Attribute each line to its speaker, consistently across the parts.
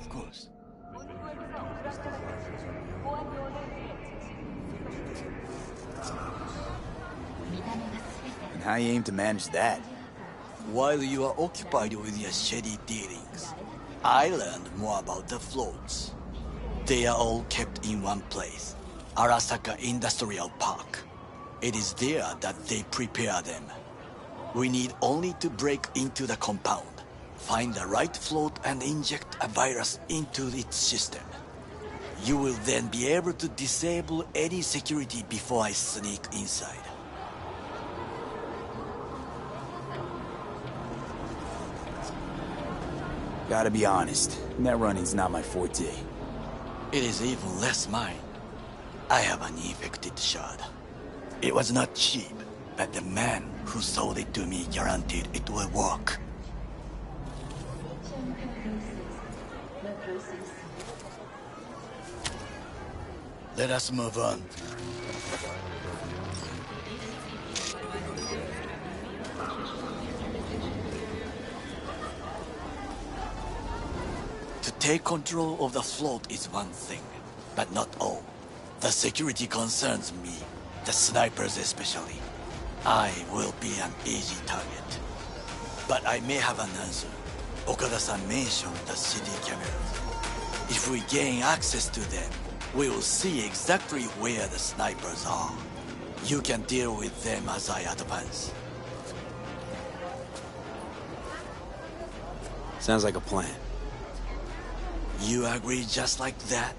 Speaker 1: Of course.
Speaker 2: And how you aim to manage that?
Speaker 1: While you are occupied with your shady dealings, I learned more about the floats. They are all kept in one place, Arasaka Industrial Park. It is there that they prepare them. We need only to break into the compound, find the right float and inject a virus into its system. You will then be able to disable any security before I sneak inside.
Speaker 2: Gotta be honest, net running's not my forte.
Speaker 1: It is even less mine. I have an infected shard. It was not cheap, but the man who sold it to me guaranteed it will work. Let us move on. To take control of the float is one thing, but not all. The security concerns me, the snipers especially. I will be an easy target. But I may have an answer. Okada-san mentioned the city cameras. If we gain access to them, we will see exactly where the snipers are. You can deal with them as I advance.
Speaker 2: Sounds like a plan.
Speaker 1: You agree just like that?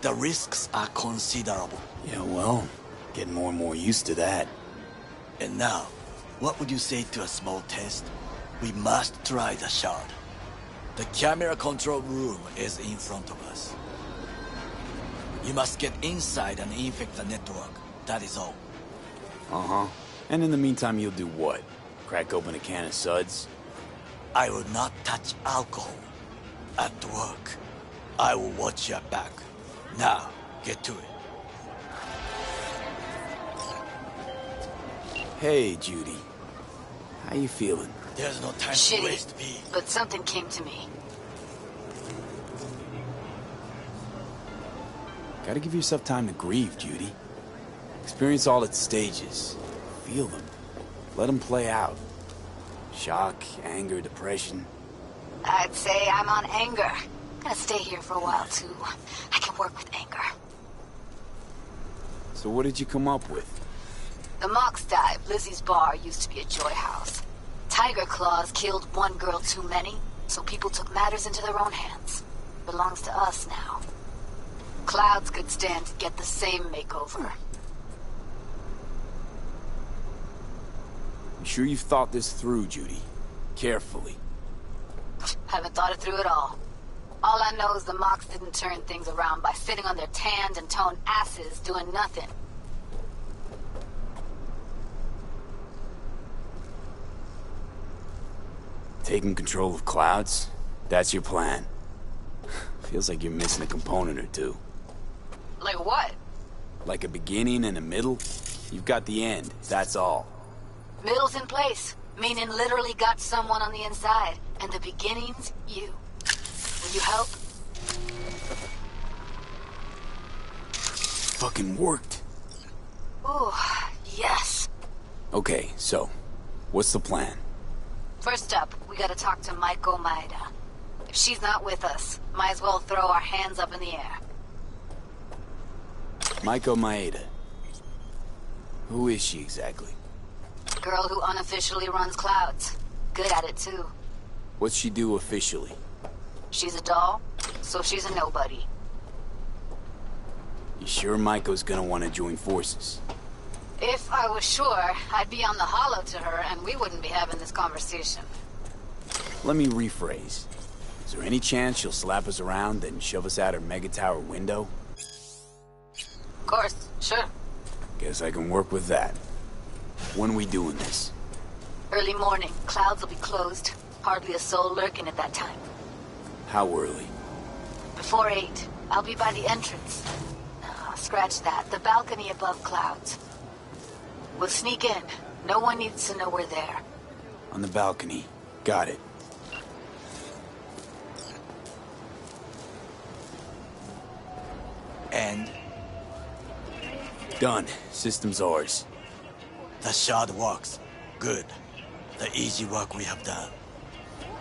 Speaker 1: The risks are considerable.
Speaker 2: Yeah, well, getting more and more used to that.
Speaker 1: And now, what would you say to a small test? We must try the shard. The camera control room is in front of us. You must get inside and infect the network. That is all.
Speaker 2: Uh-huh. And in the meantime, you'll do what? Crack open a can of suds?
Speaker 1: I will not touch alcohol. At work, I will watch your back. Now, get to it.
Speaker 2: Hey, Judy. How you feeling?
Speaker 1: There's no time
Speaker 3: Shitty,
Speaker 1: to waste, V.
Speaker 3: but something came to me.
Speaker 2: Gotta give yourself time to grieve, Judy. Experience all its stages. Feel them. Let them play out. Shock, anger, depression.
Speaker 3: I'd say I'm on anger. Gonna stay here for a while, too. I can work with anger.
Speaker 2: So what did you come up with?
Speaker 3: The Mox Dive, Lizzie's bar, used to be a joy house. Tiger Claws killed one girl too many, so people took matters into their own hands. Belongs to us now. Clouds could stand to get the same makeover.
Speaker 2: I'm sure you've thought this through, Judy. Carefully.
Speaker 3: Haven't thought it through at all. All I know is the Mox didn't turn things around by sitting on their tanned and toned asses doing nothing.
Speaker 2: Taking control of clouds? That's your plan. Feels like you're missing a component or two.
Speaker 3: Like what?
Speaker 2: Like a beginning and a middle? You've got the end, that's all.
Speaker 3: Middle's in place, meaning literally got someone on the inside. And the beginning's you. Will you help?
Speaker 2: Fucking worked.
Speaker 3: Ooh, yes.
Speaker 2: Okay, so, what's the plan?
Speaker 3: First up, we gotta talk to Maiko Maeda. If she's not with us, might as well throw our hands up in the air.
Speaker 2: Maiko Maeda. Who is she exactly?
Speaker 3: Girl who unofficially runs Clouds. Good at it, too.
Speaker 2: What's she do officially?
Speaker 3: She's a doll, so she's a nobody.
Speaker 2: You sure Maiko's gonna want to join forces?
Speaker 3: If I was sure, I'd be on the holo to her and we wouldn't be having this conversation.
Speaker 2: Let me rephrase. Is there any chance she'll slap us around and shove us out her mega tower window?
Speaker 3: Of course, sure.
Speaker 2: Guess I can work with that. When we doing this?
Speaker 3: Early morning, Clouds will be closed. Hardly a soul lurking at that time.
Speaker 2: How early?
Speaker 3: Before 8, I'll be by the entrance. Scratch that, the balcony above Clouds. We'll sneak in. No one needs to know we're there.
Speaker 2: On the balcony. Got it.
Speaker 1: And
Speaker 2: Done. System's ours.
Speaker 1: the shard works. Good. The easy work we have done.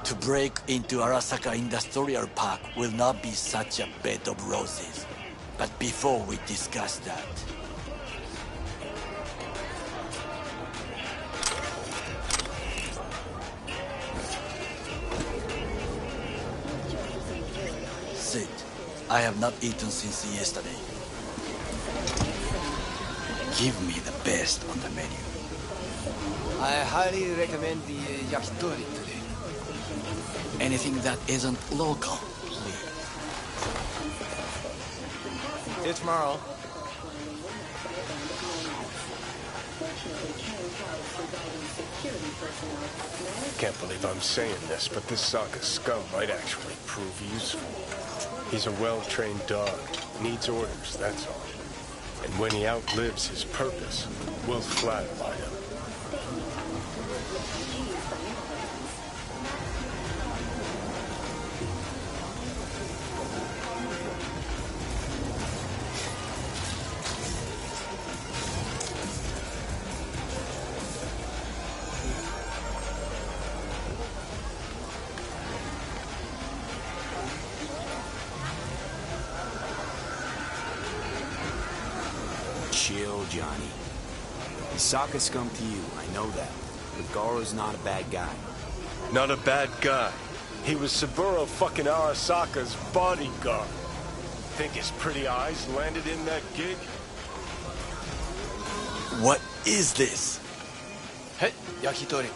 Speaker 1: To break into Arasaka Industrial Park will not be such a bed of roses. But before we discuss that... Sit. I have not eaten since yesterday. Give me the best on the menu.
Speaker 4: I highly recommend the yakitori today.
Speaker 1: Anything that isn't local, please.
Speaker 4: See you tomorrow.
Speaker 5: Can't believe I'm saying this, but this Sokka scum might actually prove useful. He's a well-trained dog. Needs orders, that's all. And when he outlives his purpose, we'll flatline him.
Speaker 2: Chill, Johnny. He's Sokka scum to you, I know that. But Garo's not a bad guy.
Speaker 5: Not a bad guy. He was Saburo fucking Arasaka's bodyguard. Think his pretty eyes landed in that gig?
Speaker 1: What is this?
Speaker 4: Hey, yakitori.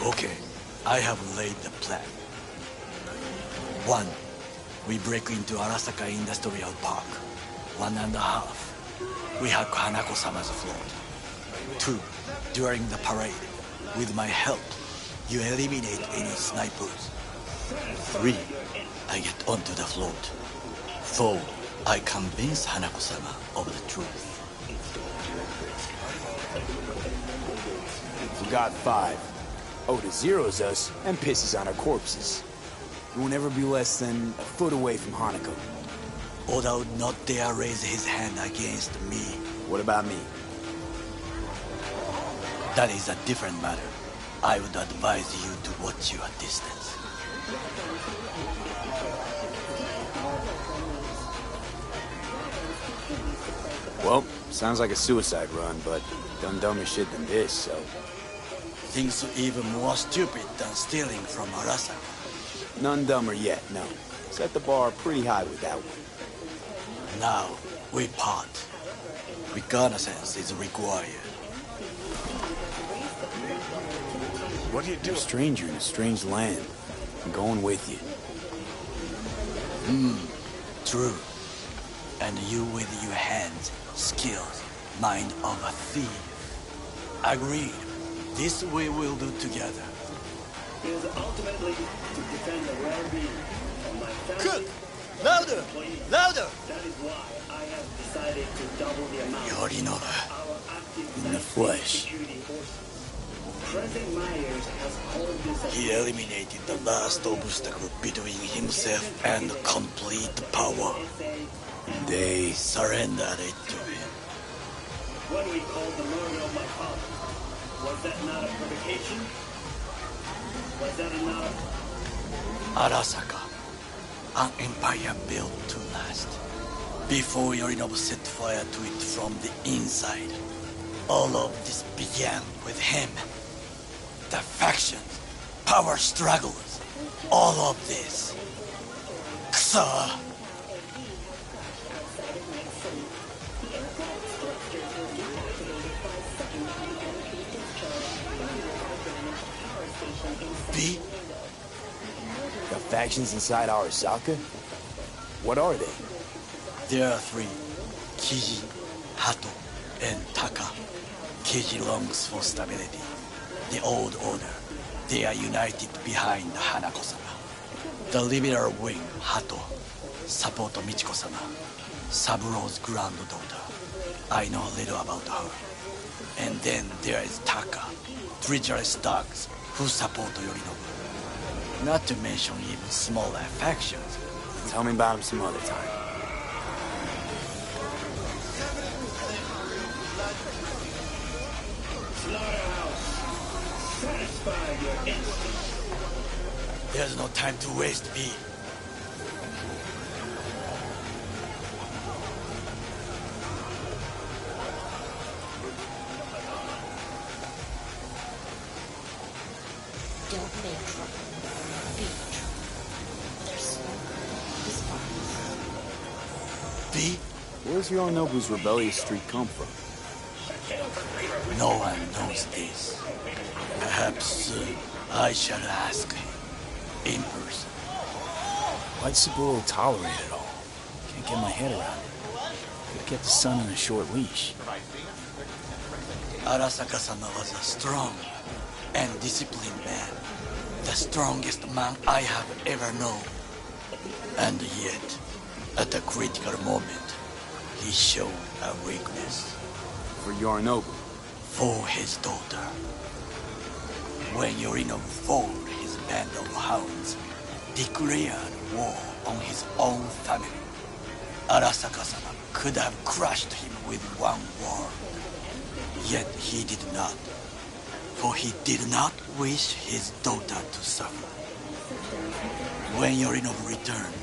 Speaker 1: Okay, I have laid the plan. 1. We break into Arasaka Industrial Park. 1.5. We hack Hanako-sama's float. 2. During the parade, with my help, you eliminate any snipers. 3. I get onto the float. 4. I convince Hanako-sama of the truth.
Speaker 2: We got 5. Oda zeros us and pisses on our corpses. We will never be less than a foot away from Hanako.
Speaker 1: Oda would not dare raise his hand against me.
Speaker 2: What about me?
Speaker 1: That is a different matter. I would advise you to watch your distance.
Speaker 2: Well, sounds like a suicide run, but done dumber shit than this, so...
Speaker 1: Things even more stupid than stealing from Arasaka.
Speaker 2: None dumber yet, no. Set the bar pretty high with that one.
Speaker 1: Now, we part. Reconnaissance is required.
Speaker 5: What are you
Speaker 2: You're
Speaker 5: doing?
Speaker 2: a stranger in a strange land. I'm going with you.
Speaker 1: True. And you with your hands, skills, mind of a thief. Agreed. This we will do together.
Speaker 6: It is ultimately to defend the well-being of my family.
Speaker 4: Cook! Louder! Louder!
Speaker 6: That is why I have decided to double the amount of
Speaker 1: Yorinobu,
Speaker 6: our active
Speaker 1: in the flesh.
Speaker 6: security forces. President Myers has called this a
Speaker 1: He eliminated the last obstacle between himself and complete power. They surrendered it to him.
Speaker 6: What we call the murder of my father. Was that not a provocation? Was that not a...
Speaker 1: Arasaka, an empire built to last. Before Yorinobu set fire to it from the inside, all of this began with him. The factions, power struggles, all of this. Kusa! B?
Speaker 2: Got factions inside Arasaka? What are they?
Speaker 1: There are 3. Kiji, Hato, and Taka. Kiji longs for stability. The old order. They are united behind Hanako-sama. The liberal wing, Hato, support Michiko-sama, Saburo's granddaughter. I know little about her. And then there is Taka, treacherous dogs, who support Yorinobu. Not to mention even smaller factions.
Speaker 2: Tell me about him some other time.
Speaker 6: Slaughterhouse. Satisfy your instincts.
Speaker 1: There's no time to waste, V.
Speaker 7: Don't make trouble. Be trouble. There's smoke. This fire.
Speaker 1: V?
Speaker 2: Where's Yorinobu's rebellious streak come from?
Speaker 1: No one knows this. Perhaps I shall ask him in person.
Speaker 8: Why'd Saburo tolerate it all? Can't get my head around it. Could've kept the son on a short leash.
Speaker 1: Arasaka-sama was a strong and disciplined man. The strongest man I have ever known. And yet, at a critical moment, he showed a weakness.
Speaker 2: For Yorinobu.
Speaker 1: For his daughter. When Yorinobu followed his band of hounds, declared war on his own family, Arasaka-sama could have crushed him with one word. Yet he did not, for he did not wish his daughter to suffer. When Yorinobu returned,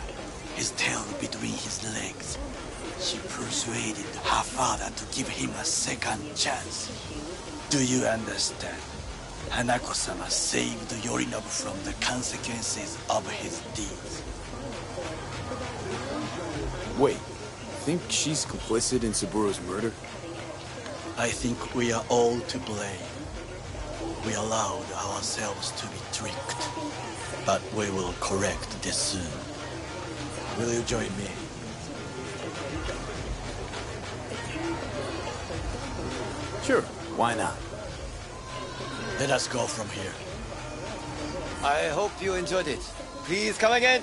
Speaker 1: his tail between his legs, she persuaded her father to give him a second chance. Do you understand? Hanako-sama saved Yorinobu from the consequences of his deeds.
Speaker 2: Wait, think she's complicit in Saburo's murder?
Speaker 1: I think we are all to blame. We allowed ourselves to be tricked. But we will correct this soon. Will you join me?
Speaker 2: Sure, why not?
Speaker 1: Let us go from here.
Speaker 4: I hope you enjoyed it. Please come again.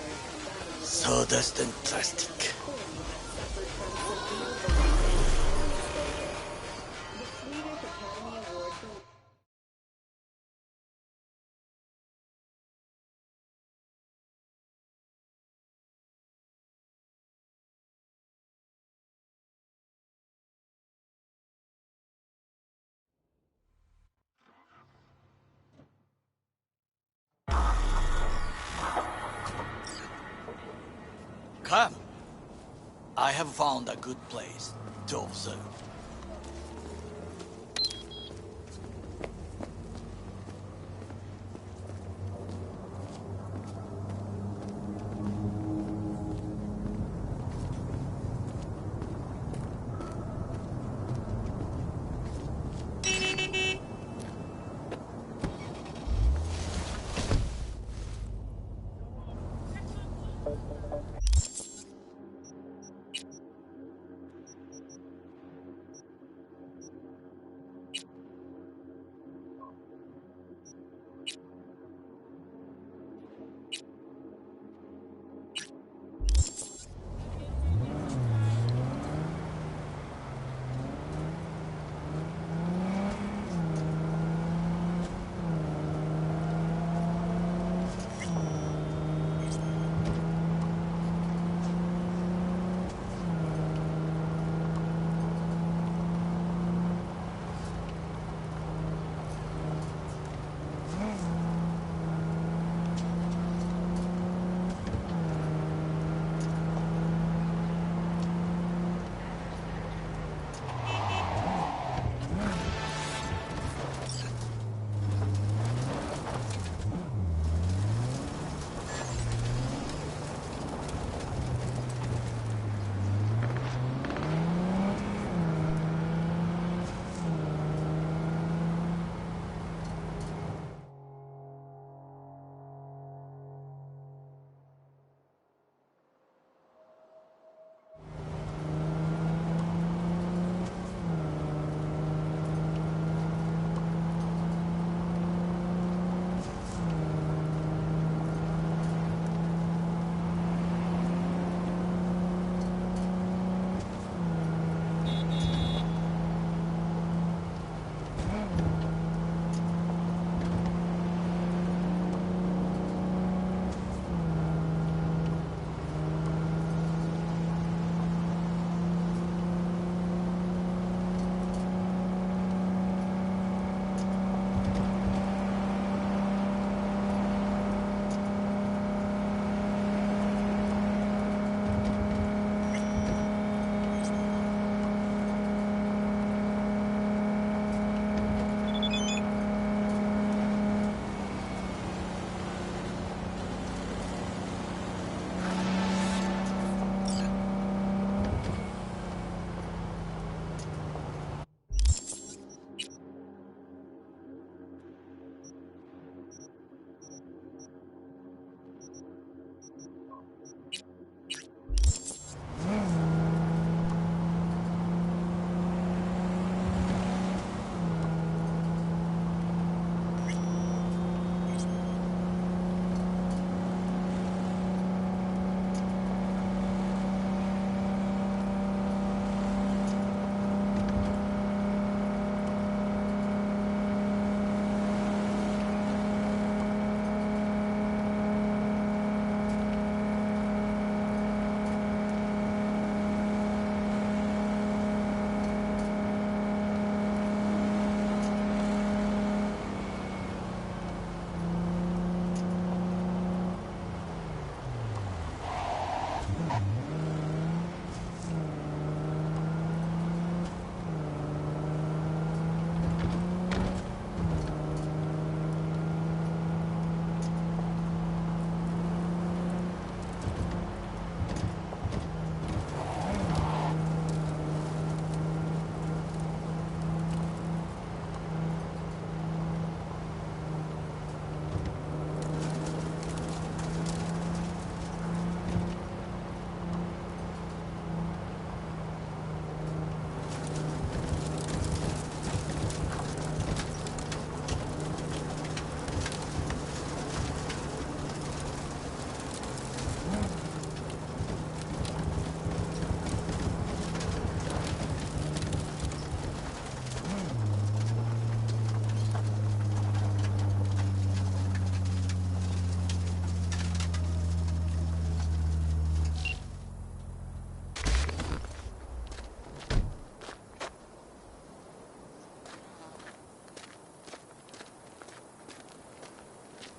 Speaker 1: Sawdust and plastic. Come. I have found a good place to observe.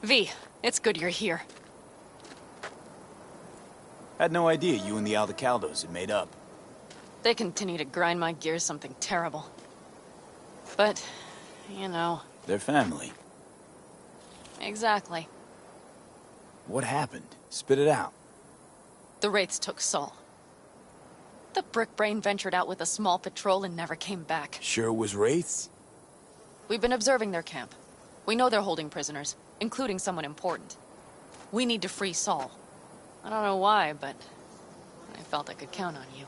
Speaker 7: V, it's good you're here.
Speaker 2: Had no idea you and the Aldecaldos had made up.
Speaker 7: They continue to grind my gears something terrible. But, you know...
Speaker 2: They're family.
Speaker 7: Exactly.
Speaker 2: What happened? Spit it out.
Speaker 7: The Wraiths took Saul. The Brickbrain ventured out with a small patrol and never came back.
Speaker 2: Sure it was Wraiths?
Speaker 7: We've been observing their camp. We know they're holding prisoners, including someone important. We need to free Saul. I don't know why, but I felt I could count on you.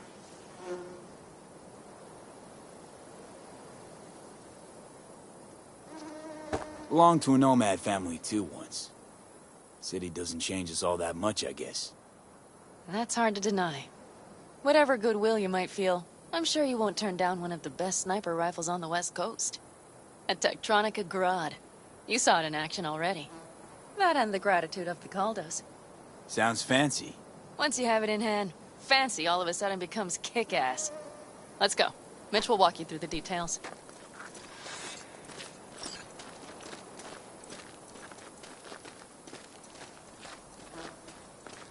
Speaker 2: Belonged to a nomad family too once. City doesn't change us all that much, I guess.
Speaker 7: That's hard to deny. Whatever goodwill you might feel, I'm sure you won't turn down one of the best sniper rifles on the West Coast. A Tektronica Grad. You saw it in action already. That and the gratitude of the Caldos.
Speaker 2: Sounds fancy.
Speaker 7: Once you have it in hand, fancy all of a sudden becomes kick-ass. Let's go. Mitch will walk you through the details.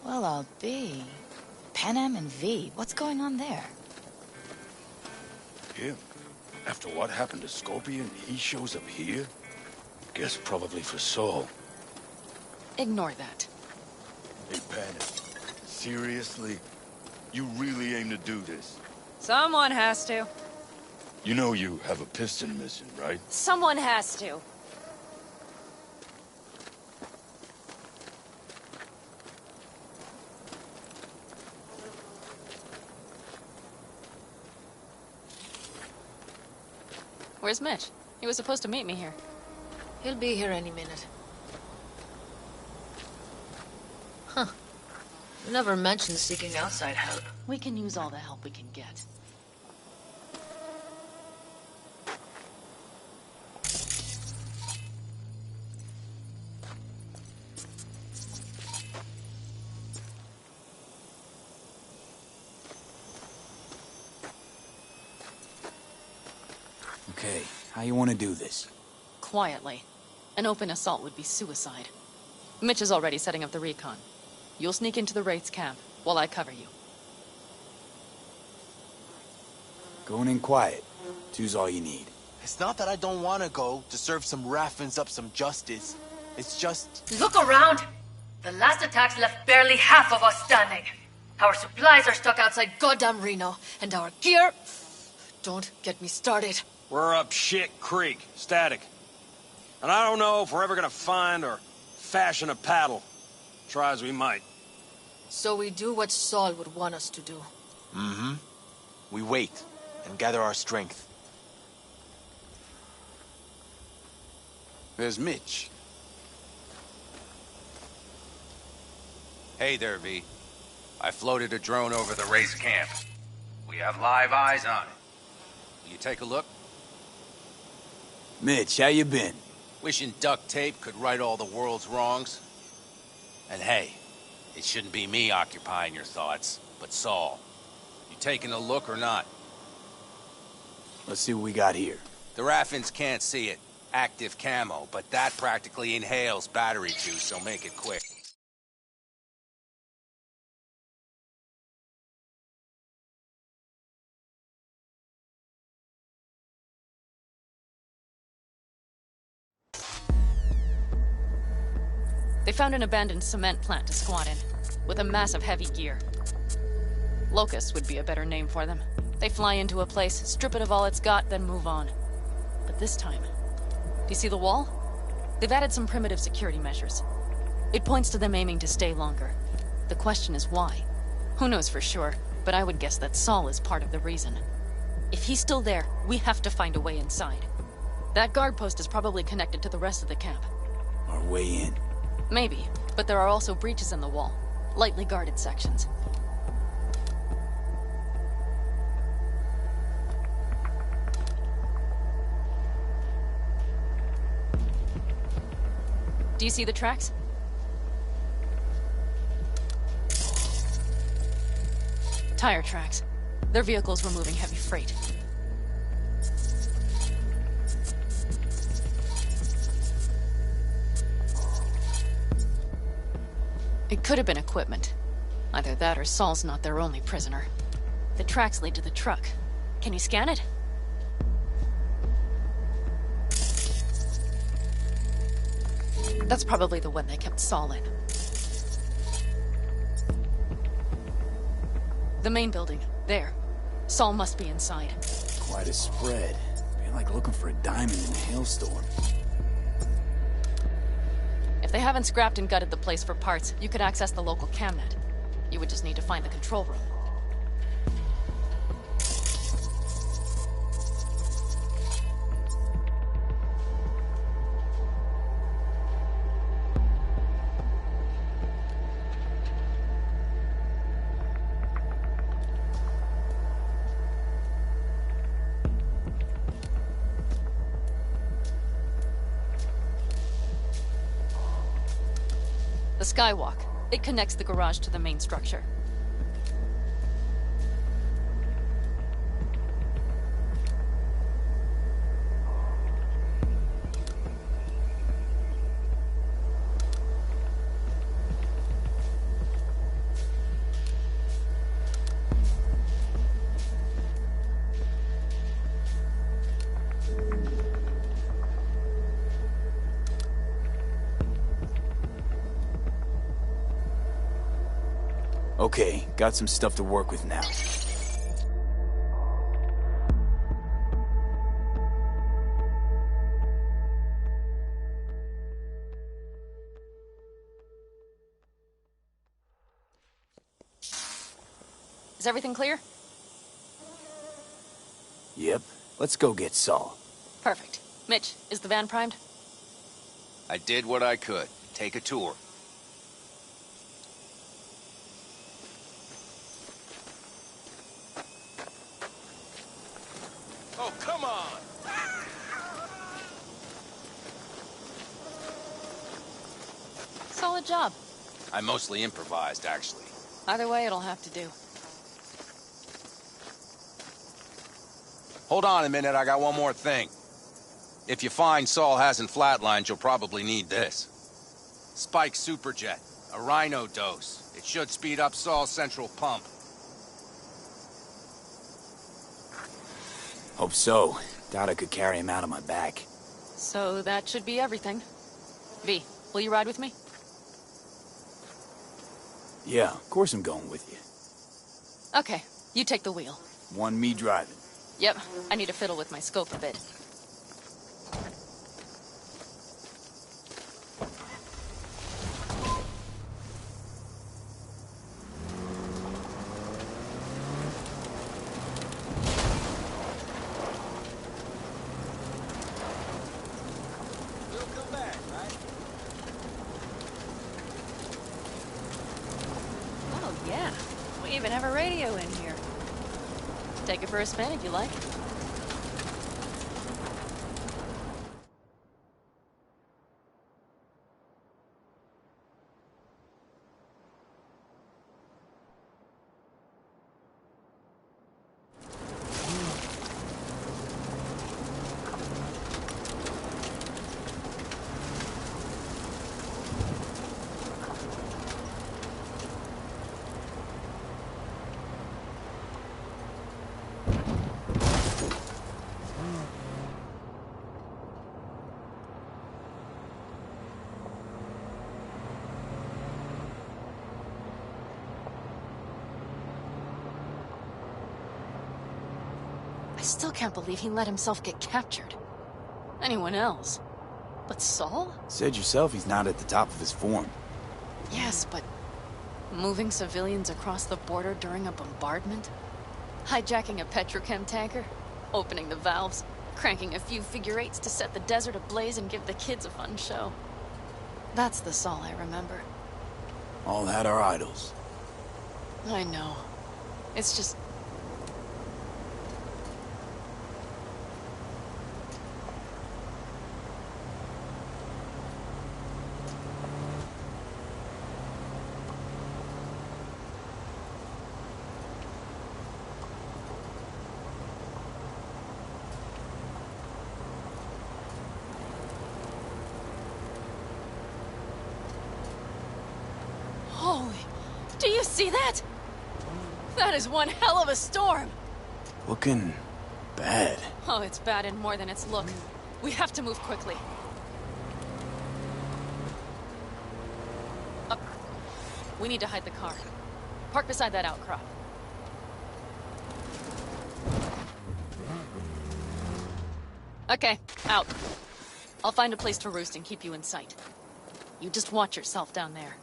Speaker 3: Well, I'll be. Panem and V, what's going on there?
Speaker 9: Him? After what happened to Scorpion, he shows up here? Guess probably for Saul.
Speaker 7: Ignore that.
Speaker 9: Hey, Panem. Seriously? You really aim to do this?
Speaker 7: Someone has to.
Speaker 9: You know you have a piston missing, right?
Speaker 7: Someone has to. Where's Mitch? He was supposed to meet me here.
Speaker 10: He'll be here any minute. Huh. You never mentioned seeking outside help.
Speaker 7: We can use all the help we can get.
Speaker 2: Okay, how you want to do this?
Speaker 7: Quietly. An open assault would be suicide. Mitch is already setting up the recon. You'll sneak into the Wraith's camp, while I cover you.
Speaker 2: Going in quiet. Two's all you need.
Speaker 11: It's not that I don't want to go to serve some Raffins up some justice. It's just...
Speaker 10: Look around! The last attacks left barely half of us standing. Our supplies are stuck outside goddamn Reno, and our gear... Don't get me started.
Speaker 12: We're up shit creek, static. And I don't know if we're ever gonna find or fashion a paddle. Try as we might.
Speaker 10: So we do what Saul would want us to do.
Speaker 11: Mm-hmm. We wait and gather our strength.
Speaker 13: There's Mitch.
Speaker 14: Hey there, V. I floated a drone over the Wraith's camp. We have live eyes on it. Will you take a look?
Speaker 2: Mitch, how you been?
Speaker 14: Wishing duct tape could right all the world's wrongs. And hey, it shouldn't be me occupying your thoughts, but Saul. You taking a look or not?
Speaker 2: Let's see what we got here.
Speaker 14: The Raffins can't see it. Active camo, but that practically inhales battery juice, so make it quick.
Speaker 7: They found an abandoned cement plant to squat in, with a massive heavy gear. Locusts would be a better name for them. They fly into a place, strip it of all it's got, then move on. But this time... Do you see the wall? They've added some primitive security measures. It points to them aiming to stay longer. The question is why? Who knows for sure, but I would guess that Saul is part of the reason. If he's still there, we have to find a way inside. That guard post is probably connected to the rest of the camp.
Speaker 2: Our way in.
Speaker 7: Maybe, but there are also breaches in the wall. Lightly guarded sections. Do you see the tracks? Tire tracks. Their vehicles were moving heavy freight. It could have been equipment. Either that or Saul's not their only prisoner. The tracks lead to the truck. Can you scan it? That's probably the one they kept Saul in. The main building. There. Saul must be inside.
Speaker 8: Quite a spread. Be like looking for a diamond in a hailstorm.
Speaker 7: If they haven't scrapped and gutted the place for parts, you could access the local camnet. You would just need to find the control room. The skywalk. It connects the garage to the main structure.
Speaker 8: Okay, got some stuff to work with now.
Speaker 7: Is everything clear?
Speaker 8: Yep. Let's go get Saul.
Speaker 7: Perfect. Mitch, is the van primed?
Speaker 14: I did what I could. Take a tour.
Speaker 5: Oh, come on!
Speaker 7: Solid job.
Speaker 14: I mostly improvised, actually.
Speaker 7: Either way, it'll have to do.
Speaker 14: Hold on a minute, I got one more thing. If you find Saul hasn't flatlined, you'll probably need this. Spike Superjet, a Rhino dose. It should speed up Saul's central pump.
Speaker 8: Hope so. Doubt I could carry him out on my back.
Speaker 7: So that should be everything. V, will you ride with me?
Speaker 8: Yeah, of course I'm going with you.
Speaker 7: Okay, you take the wheel.
Speaker 8: One me driving.
Speaker 7: Yep, I need to fiddle with my scope a bit. Oh yeah, we even have a radio in here. Take it for a spin if you like. I still can't believe he let himself get captured. Anyone else? But Saul?
Speaker 8: Said yourself he's not at the top of his form.
Speaker 7: Yes, but moving civilians across the border during a bombardment? Hijacking a petrochem tanker? Opening the valves? Cranking a few figure eights to set the desert ablaze and give the kids a fun show? That's the Saul I remember.
Speaker 8: All had our idols.
Speaker 7: I know. It's just... you see that? That is one hell of a storm.
Speaker 2: Looking bad.
Speaker 7: Oh, it's bad in more than its look. We have to move quickly. Up. We need to hide the car. Park beside that outcrop. Okay, out. I'll find a place to roost and keep you in sight. You just watch yourself down there.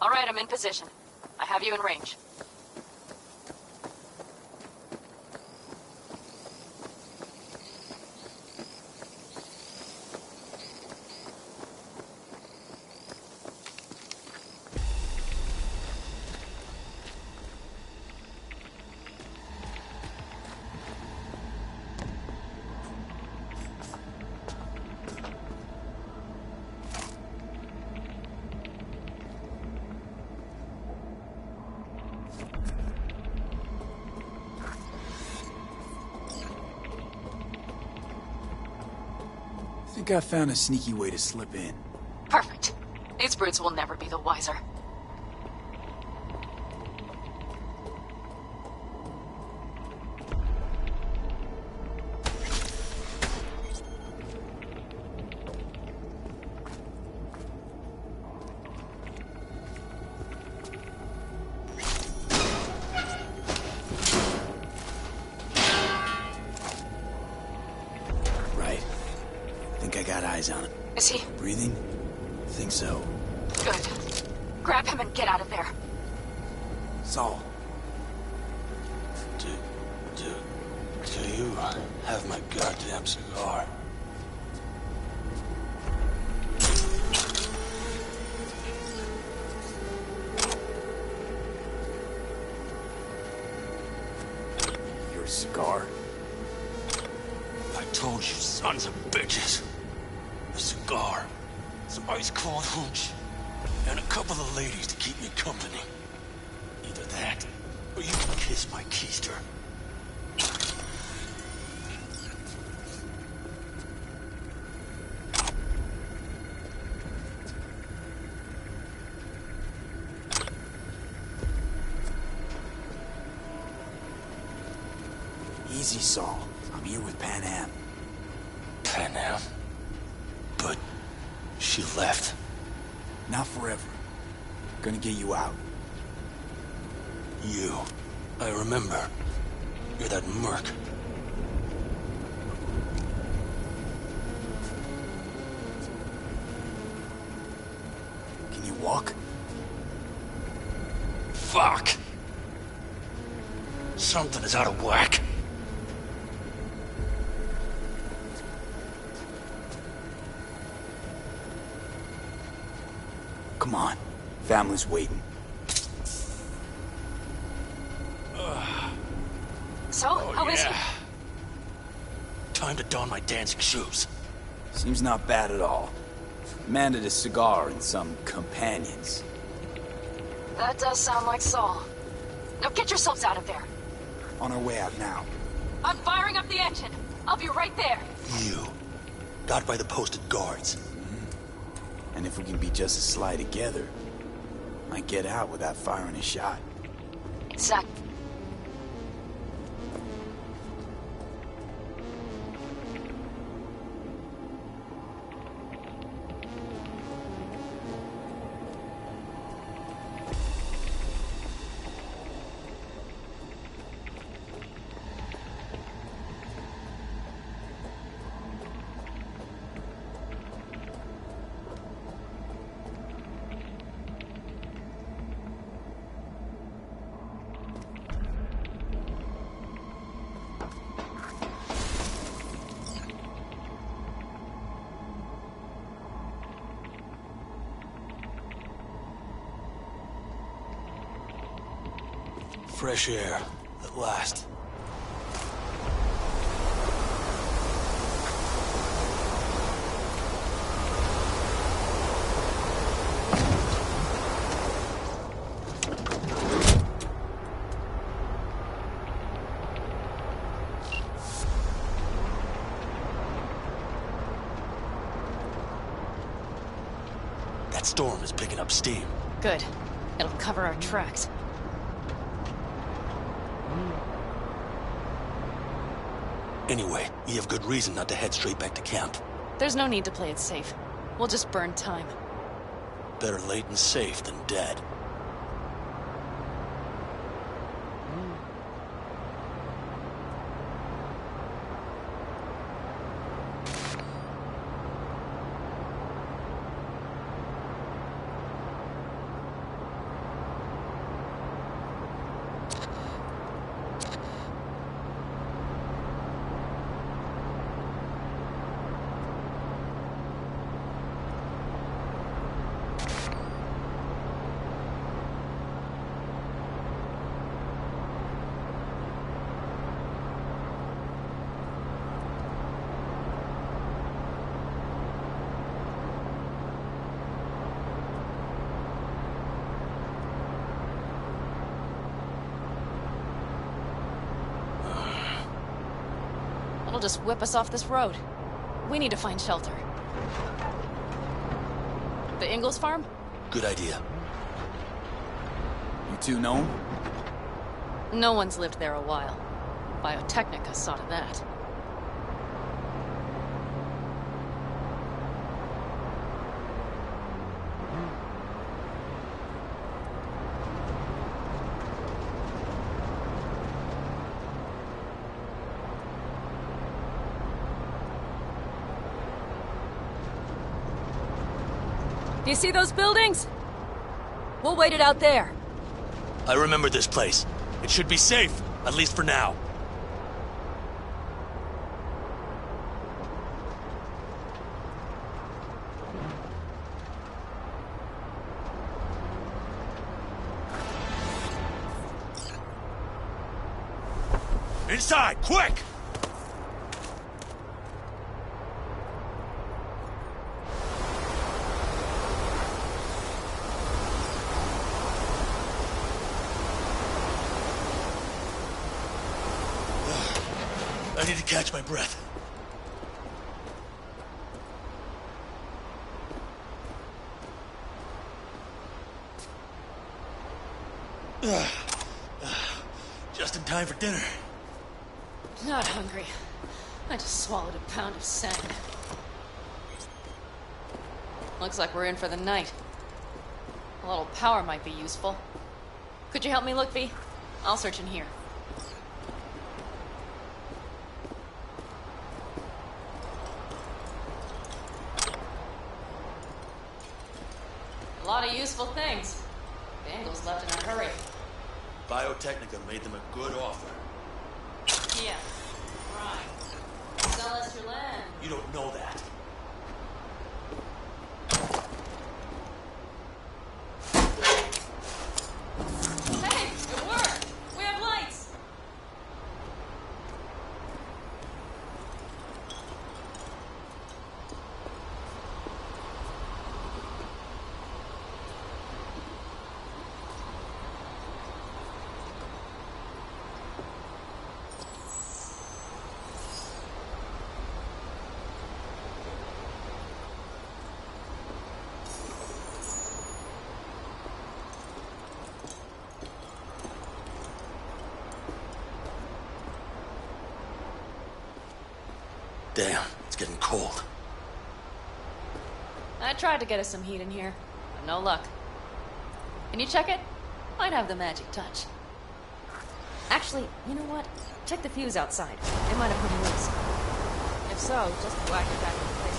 Speaker 7: All right, I'm in position. I have you in range.
Speaker 2: I think I found a sneaky way to slip in.
Speaker 7: Perfect. These brutes will never be the wiser.
Speaker 2: On him.
Speaker 7: Is he?
Speaker 2: Breathing? Think so.
Speaker 7: Good. Grab him and get out of there.
Speaker 2: Saul.
Speaker 1: Do you have my goddamn cigar?
Speaker 2: Your cigar?
Speaker 1: I told you, sons of bitches. A cigar, some ice-cold hooch, and a couple of ladies to keep me company. Either that, or you can kiss my keister.
Speaker 2: Easy, Saul. I'm here with Pan Am.
Speaker 1: Pan Am? But she left.
Speaker 2: Not forever. Gonna get you out.
Speaker 1: You. I remember. You're that merc.
Speaker 2: Can you walk?
Speaker 1: Fuck! Something is out of whack.
Speaker 2: Come on. Family's waiting.
Speaker 7: So, how is he?
Speaker 1: Time to don my dancing shoes.
Speaker 2: Seems not bad at all. Demanded a cigar and some companions.
Speaker 7: That does sound like Saul. Now get yourselves out of there.
Speaker 2: On our way out now.
Speaker 7: I'm firing up the engine. I'll be right there.
Speaker 1: You. Got by the posted guards.
Speaker 2: And if we can be just as sly together, might get out without firing a shot.
Speaker 7: Zach.
Speaker 1: fresh air, at last. That storm is picking up steam.
Speaker 7: Good. It'll cover our tracks.
Speaker 1: Anyway, you have good reason not to head straight back to camp.
Speaker 7: There's no need to play it safe. We'll just burn time.
Speaker 1: Better late and safe than dead.
Speaker 7: It'll just whip us off this road. We need to find shelter. The Ingalls farm?
Speaker 1: Good idea.
Speaker 8: You two know him?
Speaker 7: No one's lived there a while. Biotechnica saw to that. Do you see those buildings? We'll wait it out there.
Speaker 1: I remember this place. It should be safe, at least for now. Inside, quick! I need to catch my breath. Just in time for dinner.
Speaker 7: Not hungry. I just swallowed a pound of sand. Looks like we're in for the night. A little power might be useful. Could you help me look, V? I'll search in here. A lot of useful things. The Ingalls left in a hurry.
Speaker 1: Biotechnica made them a good offer.
Speaker 7: Yeah, right. Sell us your land.
Speaker 1: You don't know that.
Speaker 7: Hey, it worked! We have lights!
Speaker 1: Damn, it's getting cold.
Speaker 7: I tried to get us some heat in here, but no luck. Can you check it? Might have the magic touch. Actually, you know what? Check the fuse outside. It might have put loose. If so, just whack it back into place.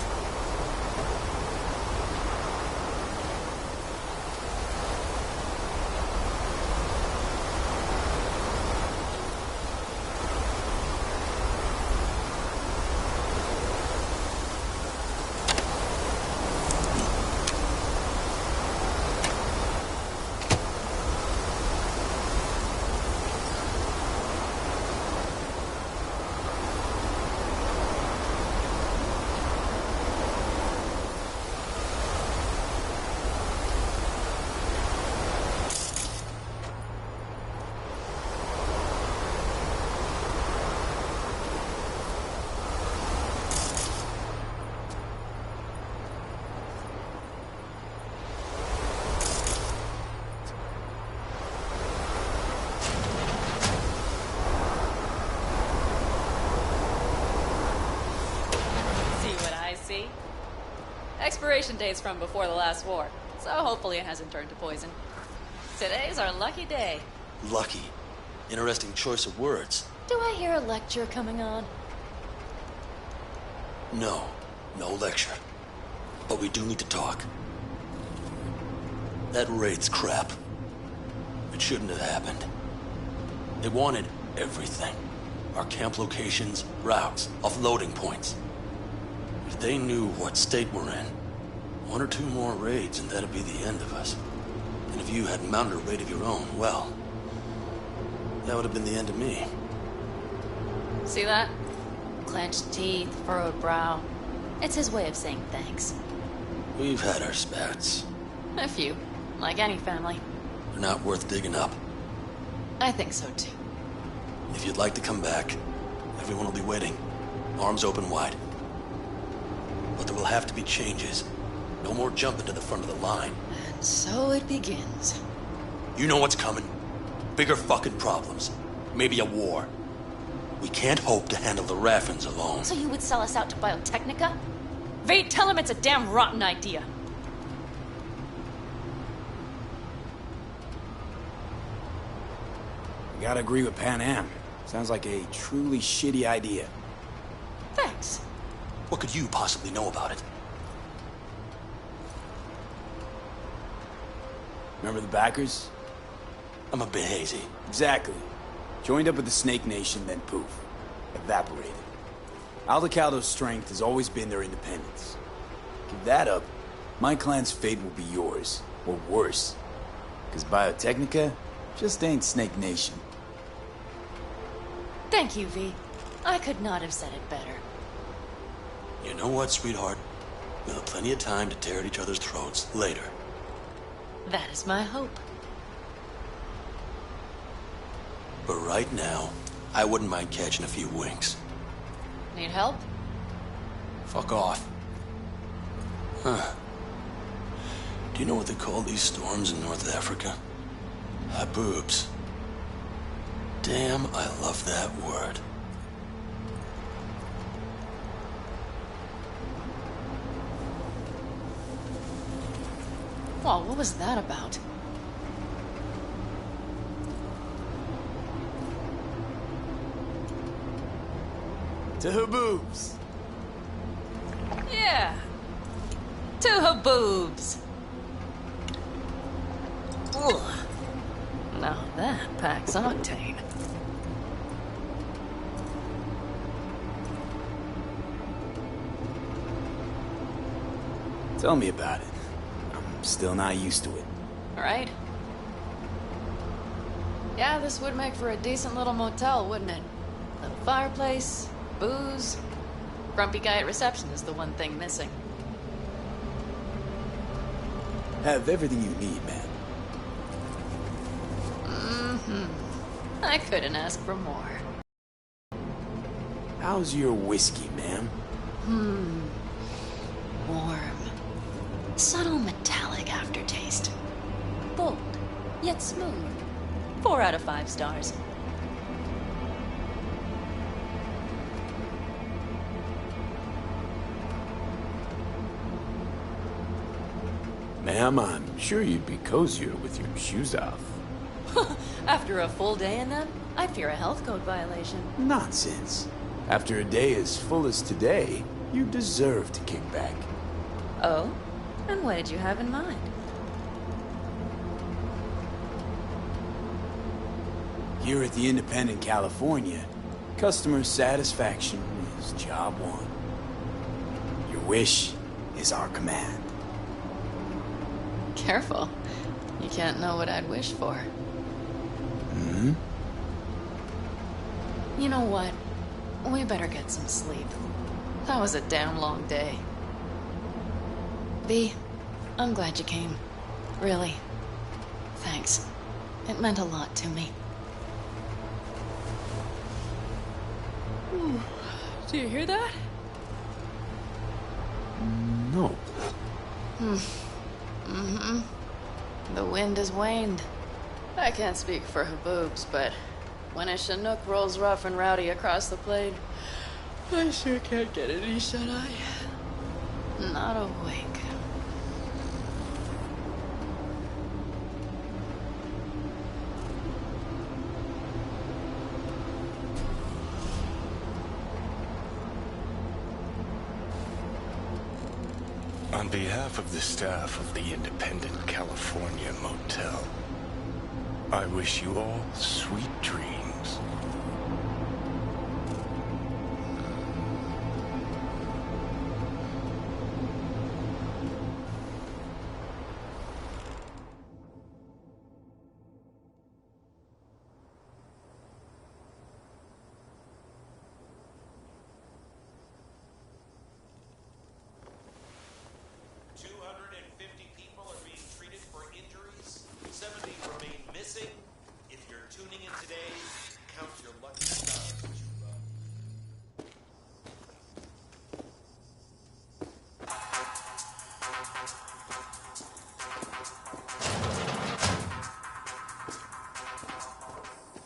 Speaker 7: Expiration date's from before the last war, so hopefully it hasn't turned to poison. Today's our lucky day.
Speaker 13: Lucky. Interesting choice of words.
Speaker 7: Do I hear a lecture coming on?
Speaker 13: No. No lecture. But we do need to talk. That raid's crap. It shouldn't have happened. They wanted everything. Our camp locations, routes, offloading points. If they knew what state we're in, 1 or 2 more raids and that'd be the end of us. And if you had mounted a raid of your own, well, that would have been the end of me.
Speaker 7: See that? Clenched teeth, furrowed brow. It's his way of saying thanks.
Speaker 13: We've had our spats.
Speaker 7: A few, like any family.
Speaker 13: They're not worth digging up.
Speaker 7: I think so too.
Speaker 13: If you'd like to come back, everyone will be waiting. Arms open wide. But there will have to be changes. No more jumping to the front of the line.
Speaker 7: And so it begins.
Speaker 13: You know what's coming. Bigger fucking problems. Maybe a war. We can't hope to handle the Raffins alone.
Speaker 7: So you would sell us out to Biotechnica? Vade, tell him it's a damn rotten idea.
Speaker 2: I gotta agree with Pan Am. Sounds like a truly shitty idea.
Speaker 7: Thanks.
Speaker 13: What could you possibly know about it?
Speaker 2: Remember the backers?
Speaker 13: I'm a bit hazy.
Speaker 2: Exactly. Joined up with the Snake Nation, then poof. Evaporated. Aldecaldo's strength has always been their independence. Give that up, my clan's fate will be yours. Or worse. Because Biotechnica just ain't Snake Nation.
Speaker 7: Thank you, V. I could not have said it better.
Speaker 13: You know what, sweetheart? We'll have plenty of time to tear at each other's throats later.
Speaker 7: That is my hope.
Speaker 13: But right now, I wouldn't mind catching a few winks.
Speaker 7: Need help?
Speaker 13: Fuck off. Huh. Do you know what they call these storms in North Africa? Haboobs. Damn, I love that word.
Speaker 7: Well, what was that about?
Speaker 2: To Haboobs.
Speaker 7: Yeah. To Haboobs. Ugh. Now that packs octane.
Speaker 2: Tell me about it. I'm still not used to it.
Speaker 7: Right? Yeah, this would make for a decent little motel, wouldn't it? Little fireplace, booze. Grumpy guy at reception is the one thing missing.
Speaker 2: Have everything you need, man.
Speaker 7: Mm-hmm. I couldn't ask for more.
Speaker 2: How's your whiskey, ma'am?
Speaker 7: Warm. Subtle metallic aftertaste. Bold, yet smooth. 4 out of 5 stars.
Speaker 2: Ma'am, I'm sure you'd be cozier with your shoes off.
Speaker 7: After a full day in them, I fear a health code violation.
Speaker 2: Nonsense. After a day as full as today, you deserve to kick back.
Speaker 7: Oh? And what did you have in mind?
Speaker 2: Here at the Independent California, customer satisfaction is job one. Your wish is our command.
Speaker 7: Careful. You can't know what I'd wish for.
Speaker 2: Hmm?
Speaker 7: You know what? We better get some sleep. That was a damn long day. V, I'm glad you came. Really. Thanks. It meant a lot to me. Do you hear that?
Speaker 2: No.
Speaker 7: Mm-hmm. The wind has waned. I can't speak for Haboobs, but when a Chinook rolls rough and rowdy across the plain, I sure can't get any shut-eye. Not awake.
Speaker 5: On behalf of the staff of the Independent California Motel, I wish you all sweet dreams.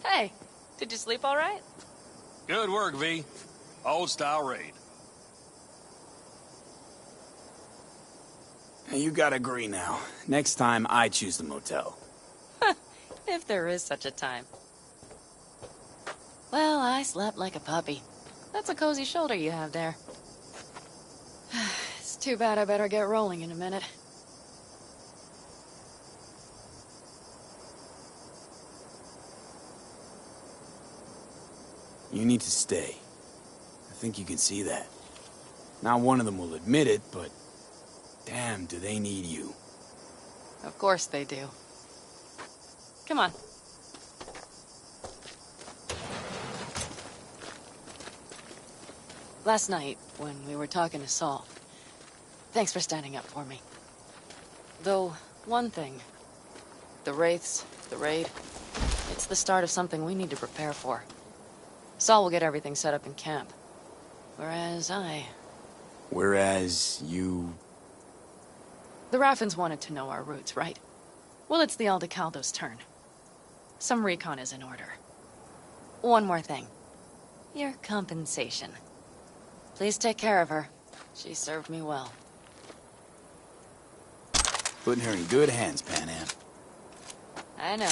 Speaker 7: Hey, did you sleep all right?
Speaker 12: Good work, V. Old style raid.
Speaker 8: You gotta agree now. Next time, I choose the motel.
Speaker 7: If there is such a time. Well, I slept like a puppy. That's a cozy shoulder you have there. It's too bad I better get rolling in a minute.
Speaker 8: You need to stay. I think you can see that. Not one of them will admit it, but damn, do they need you.
Speaker 7: Of course they do. Come on. Last night, when we were talking to Saul, thanks for standing up for me. Though, one thing. The Wraiths, the raid, it's the start of something we need to prepare for. Saul will get everything set up in camp. Whereas
Speaker 8: you...
Speaker 7: The Raffins wanted to know our routes, right? Well, it's the Aldecaldo's turn. Some recon is in order. One more thing. Your compensation. Please take care of her. She served me well.
Speaker 8: Putting her in good hands, Pan Am.
Speaker 7: I know.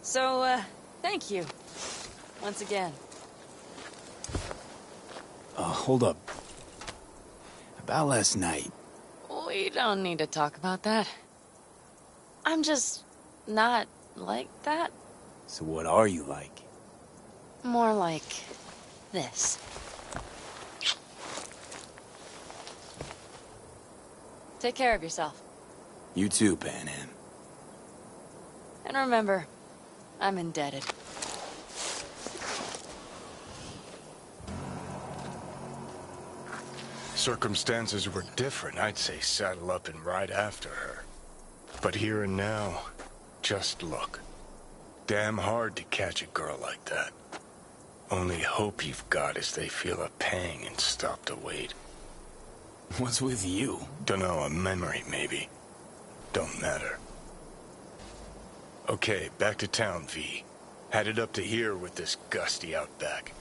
Speaker 7: So, thank you. Once again.
Speaker 8: Hold up. About last night.
Speaker 7: We don't need to talk about that. I'm just not like that.
Speaker 8: So what are you like?
Speaker 7: More like this. Take care of yourself.
Speaker 8: You too, Pan Am.
Speaker 7: And remember, I'm indebted.
Speaker 5: Circumstances were different, I'd say saddle up and ride after her. But here and now, just look. Damn hard to catch a girl like that. Only hope you've got is they feel a pang and stop to wait.
Speaker 8: What's with you?
Speaker 5: Dunno, a memory maybe. Don't matter. Okay, back to town, V. Headed up to here with this gusty outback.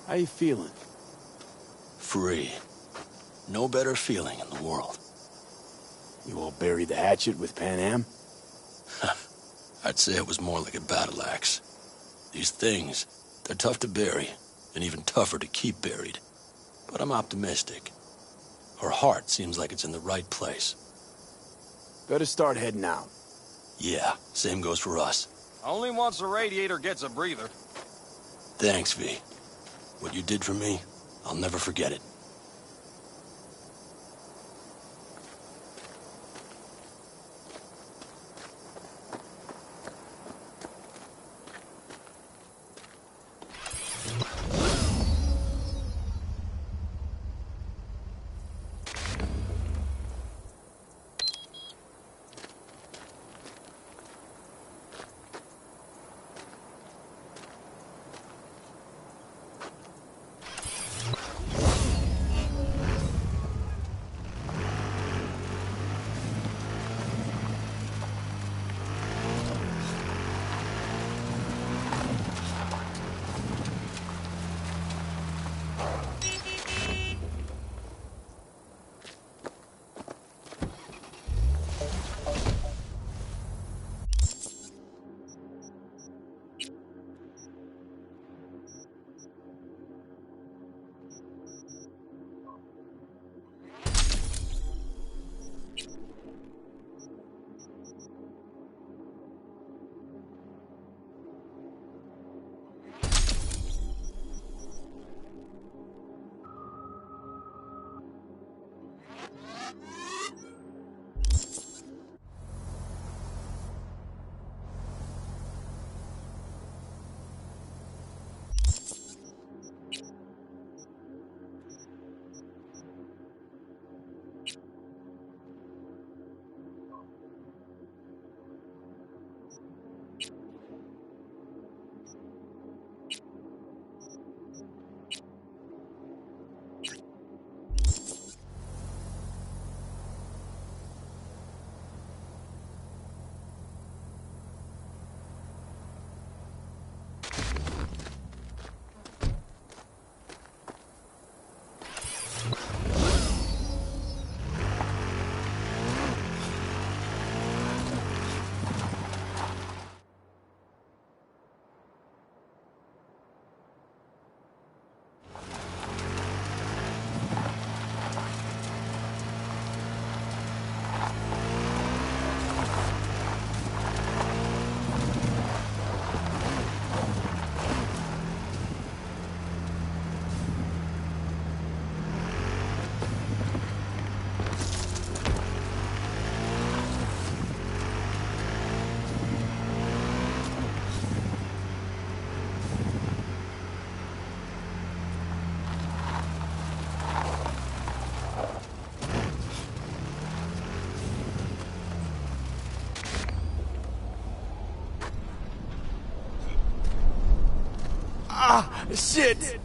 Speaker 8: How you feeling?
Speaker 13: Free. No better feeling in the world.
Speaker 8: You all buried the hatchet with Pan Am?
Speaker 13: I'd say it was more like a battle axe. These things, they're tough to bury, and even tougher to keep buried. But I'm optimistic. Her heart seems like it's in the right place.
Speaker 8: Better start heading out.
Speaker 13: Yeah, same goes for us.
Speaker 12: Only once the radiator gets a breather.
Speaker 13: Thanks, V. What you did for me, I'll never forget it.
Speaker 8: Shit!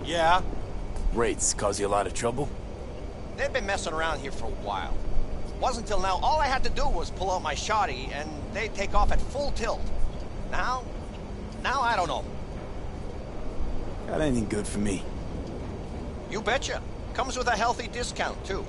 Speaker 4: Yeah?
Speaker 8: Wraiths cause you a lot of trouble?
Speaker 4: They've been messing around here for a while. Wasn't till now, all I had to do was pull out my shotty, and they'd take off at full tilt. Now I don't know.
Speaker 8: Got anything good for me?
Speaker 4: You betcha. Comes with a healthy discount, too.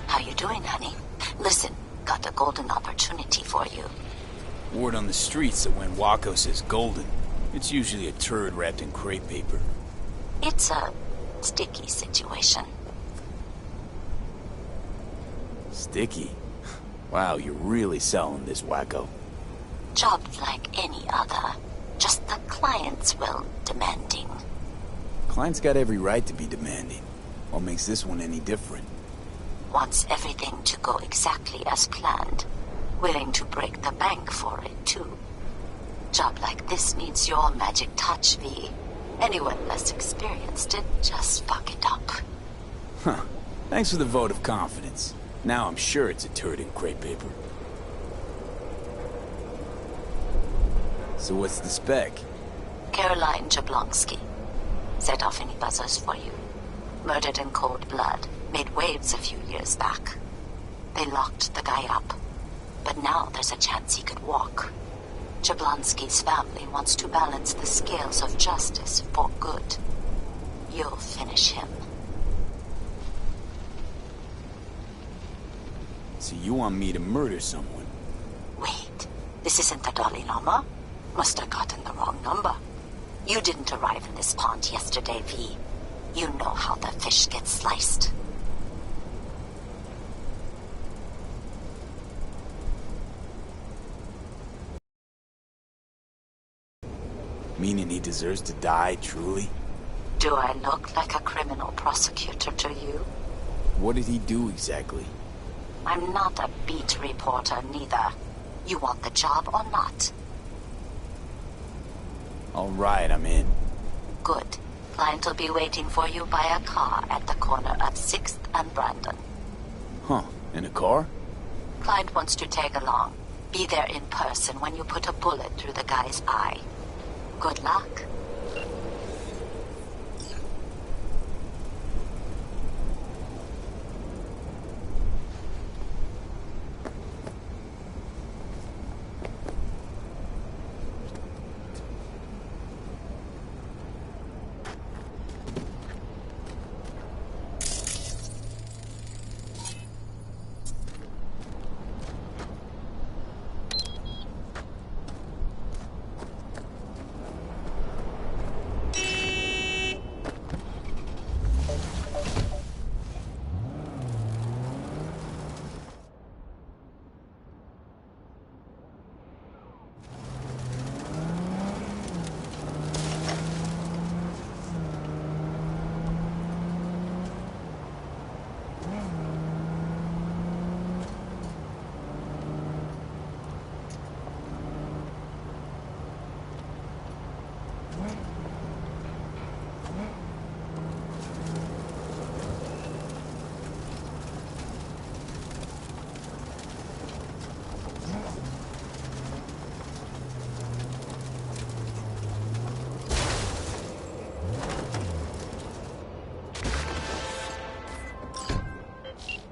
Speaker 3: How you doing, honey? Listen, got a golden opportunity for you.
Speaker 8: Word on the streets that when Waco says golden, it's usually a turd wrapped in crepe paper.
Speaker 3: It's a sticky situation.
Speaker 8: Sticky? Wow, you're really selling this, Wacko.
Speaker 3: Job like any other. Just the client's, well, demanding.
Speaker 8: Client's got every right to be demanding. What makes this one any different?
Speaker 3: Wants everything to go exactly as planned. Willing to break the bank for it, too. Job like this needs your magic touch, V. Anyone less experienced would just fuck it up.
Speaker 8: Huh. Thanks for the vote of confidence. Now I'm sure it's a turd in crepe paper. So what's the spec?
Speaker 3: Caroline Jablonski. Set off any buzzers for you. Murdered in cold blood. Made waves a few years back. They locked the guy up. But now there's a chance he could walk. Jablonski's family wants to balance the scales of justice for good. You'll finish him.
Speaker 8: So you want me to murder someone?
Speaker 3: Wait, this isn't the Dalai Lama? Must have gotten the wrong number. You didn't arrive in this pond yesterday, V. You know how the fish gets sliced.
Speaker 8: Meaning he deserves to die, truly?
Speaker 3: Do I look like a criminal prosecutor to you?
Speaker 8: What did he do exactly?
Speaker 3: I'm not a beat reporter, neither. You want the job or not?
Speaker 8: All right, I'm in.
Speaker 3: Good. Client will be waiting for you by a car at the corner of 6th and Brandon.
Speaker 8: Huh, in a car?
Speaker 3: Client wants to tag along. Be there in person when you put a bullet through the guy's eye. Good luck.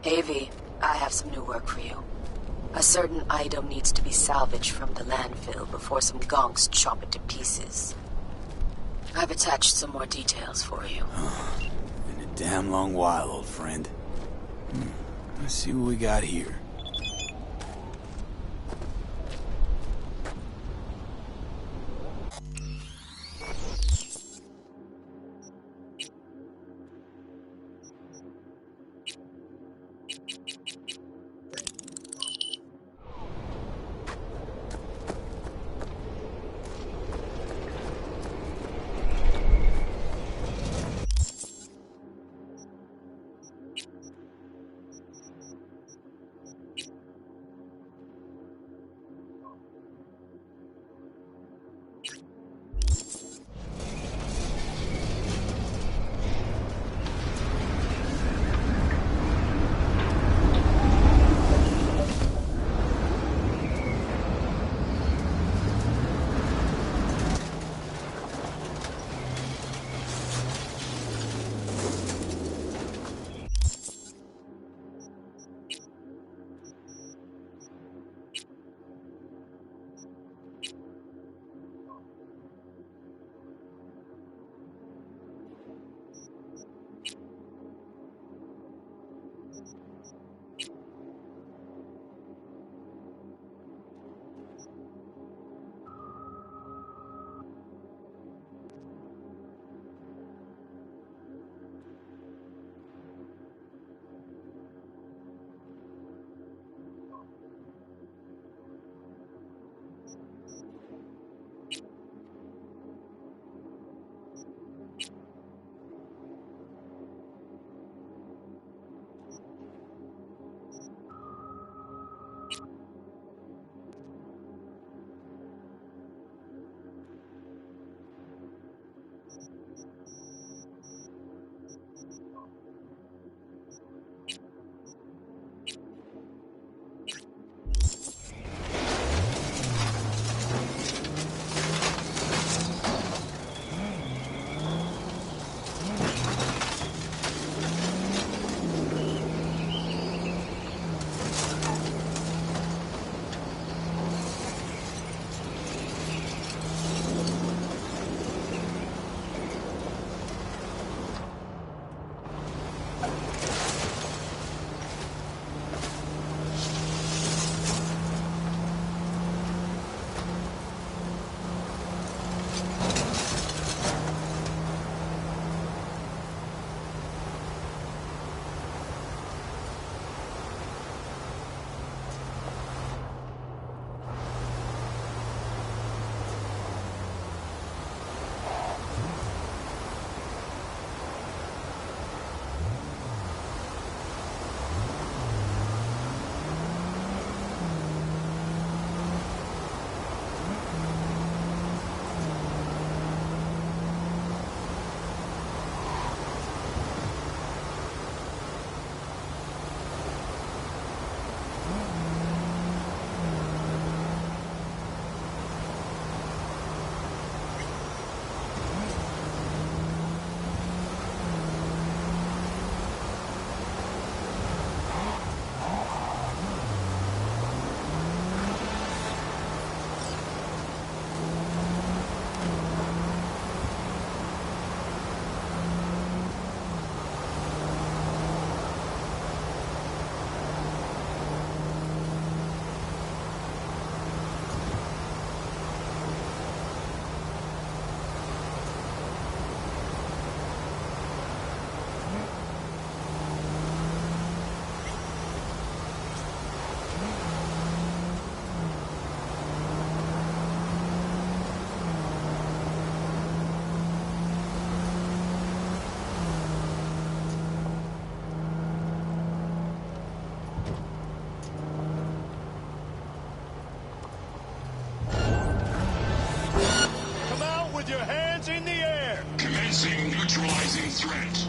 Speaker 3: Avy, I have some new work for you. A certain item needs to be salvaged from the landfill before some gonks chop it to pieces. I've attached some more details for you.
Speaker 8: Been a damn long while, old friend. Let's see what we got here.
Speaker 15: threat.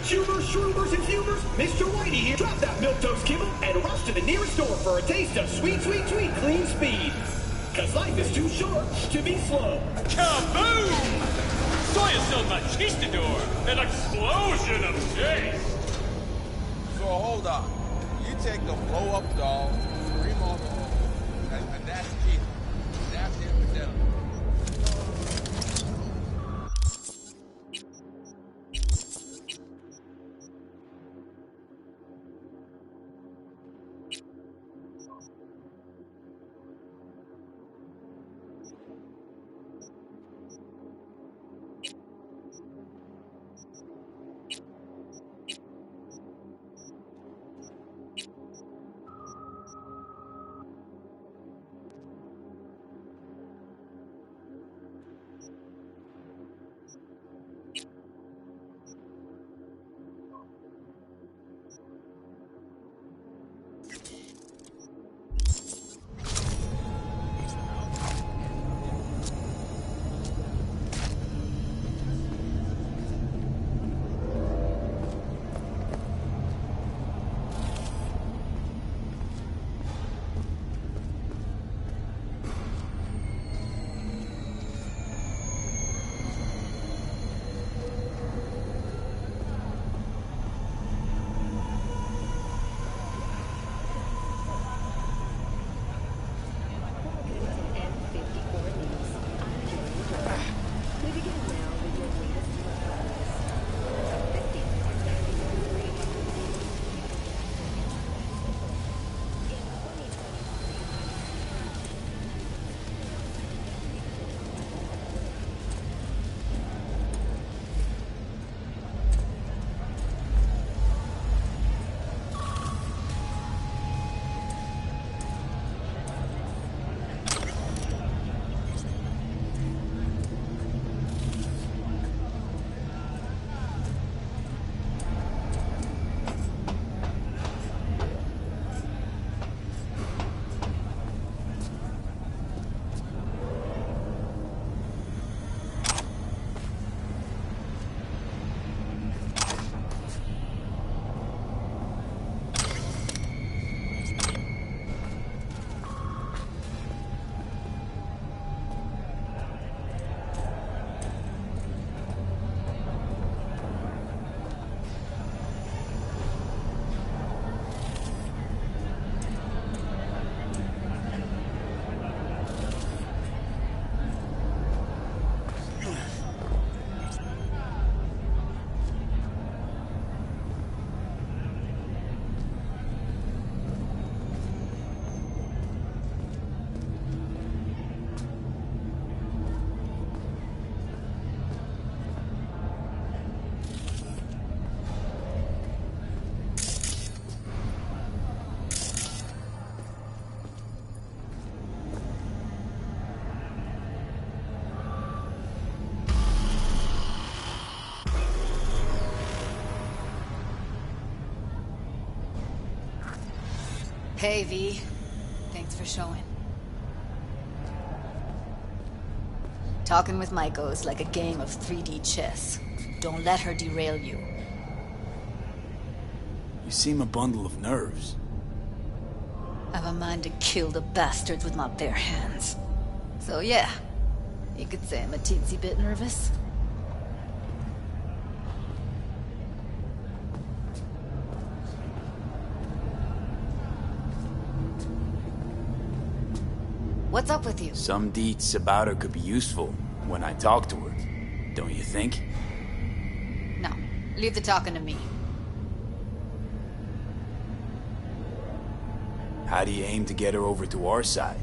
Speaker 16: Shooters, shroomers, and fumers, Mr. Whitey here. Drop that milquetoast kibble and rush to the nearest store for a taste of sweet, sweet, sweet clean speed. Cause life is too short to be slow.
Speaker 17: Kaboom! Saw yourself a chistador, an explosion of taste.
Speaker 14: So hold on. You take the blow-up doll, scream all the hole, and that's Keith. That's infidelity.
Speaker 3: Hey, V. Thanks for showing. Talking with Maiko is like a game of 3D chess. Don't let her derail you.
Speaker 8: You seem a bundle of nerves.
Speaker 3: I've a mind to kill the bastards with my bare hands. So yeah, you could say I'm a teensy bit nervous. What's up with you?
Speaker 8: Some deets about her could be useful when I talk to her. Don't you think?
Speaker 3: No, leave the talking to me.
Speaker 8: How do you aim to get her over to our side?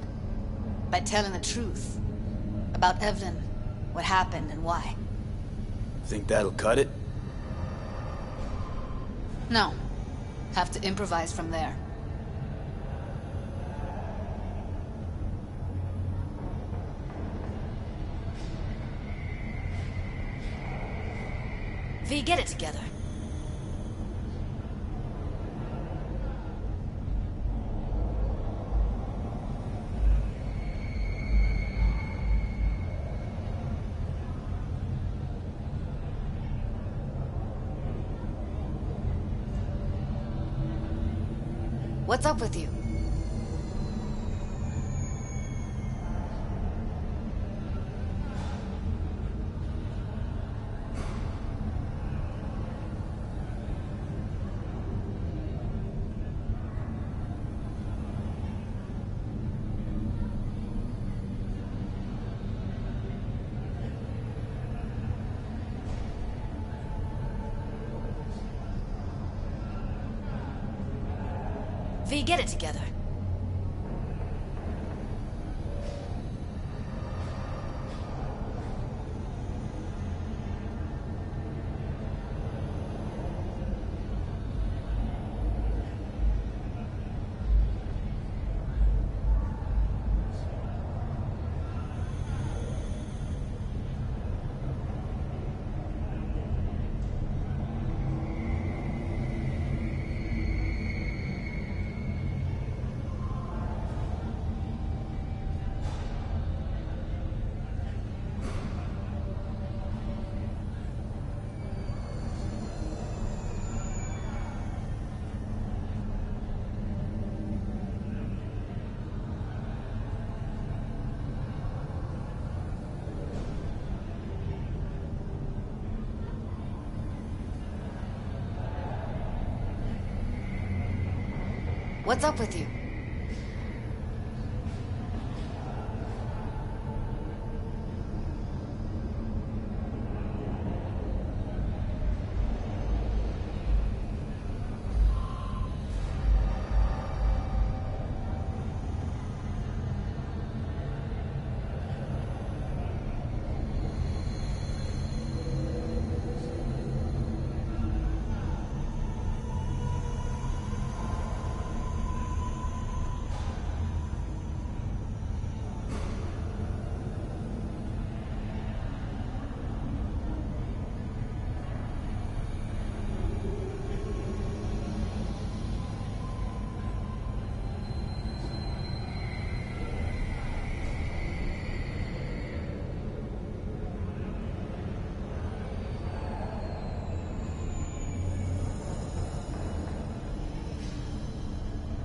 Speaker 3: By telling the truth. About Evelyn, what happened and why.
Speaker 8: Think that'll cut it?
Speaker 3: No. Have to improvise from there. V, get it together. What's up with you? V, get it together. What's up with you?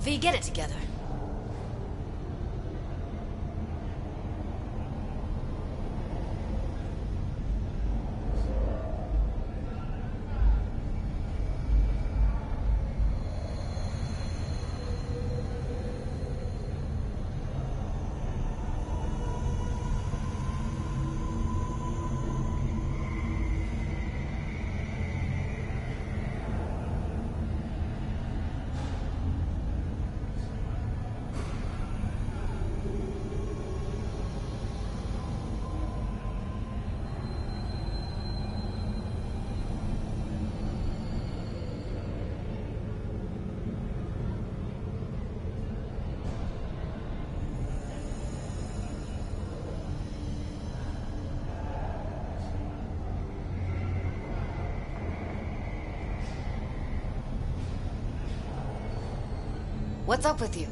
Speaker 3: V, get it together. What's up with you?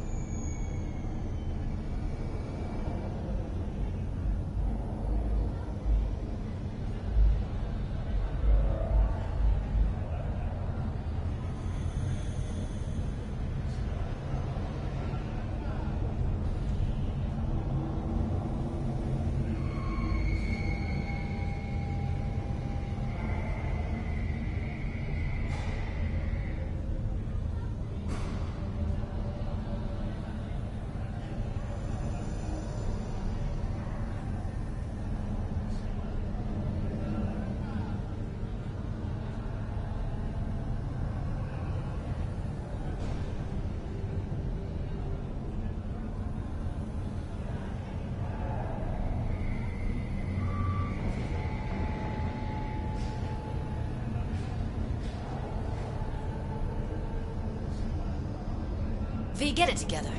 Speaker 3: V, get it together.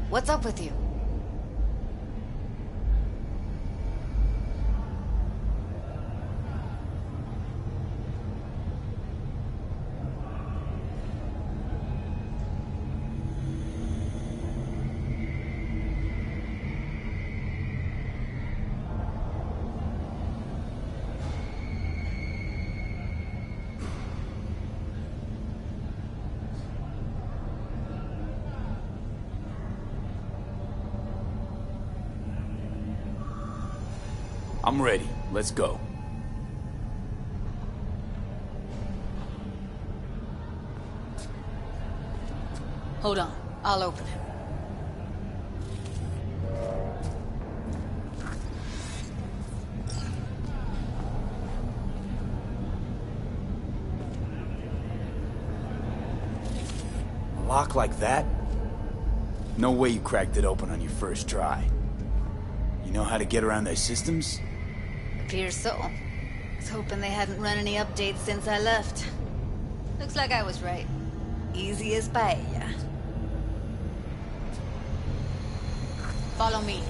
Speaker 3: What's up with you?
Speaker 8: I'm ready. Let's go.
Speaker 3: Hold on. I'll open it.
Speaker 8: A lock like that? No way you cracked it open on your first try. You know how to get around their systems?
Speaker 3: Appears so. Was hoping they hadn't run any updates since I left. Looks like I was right. Easy as paella. Follow me.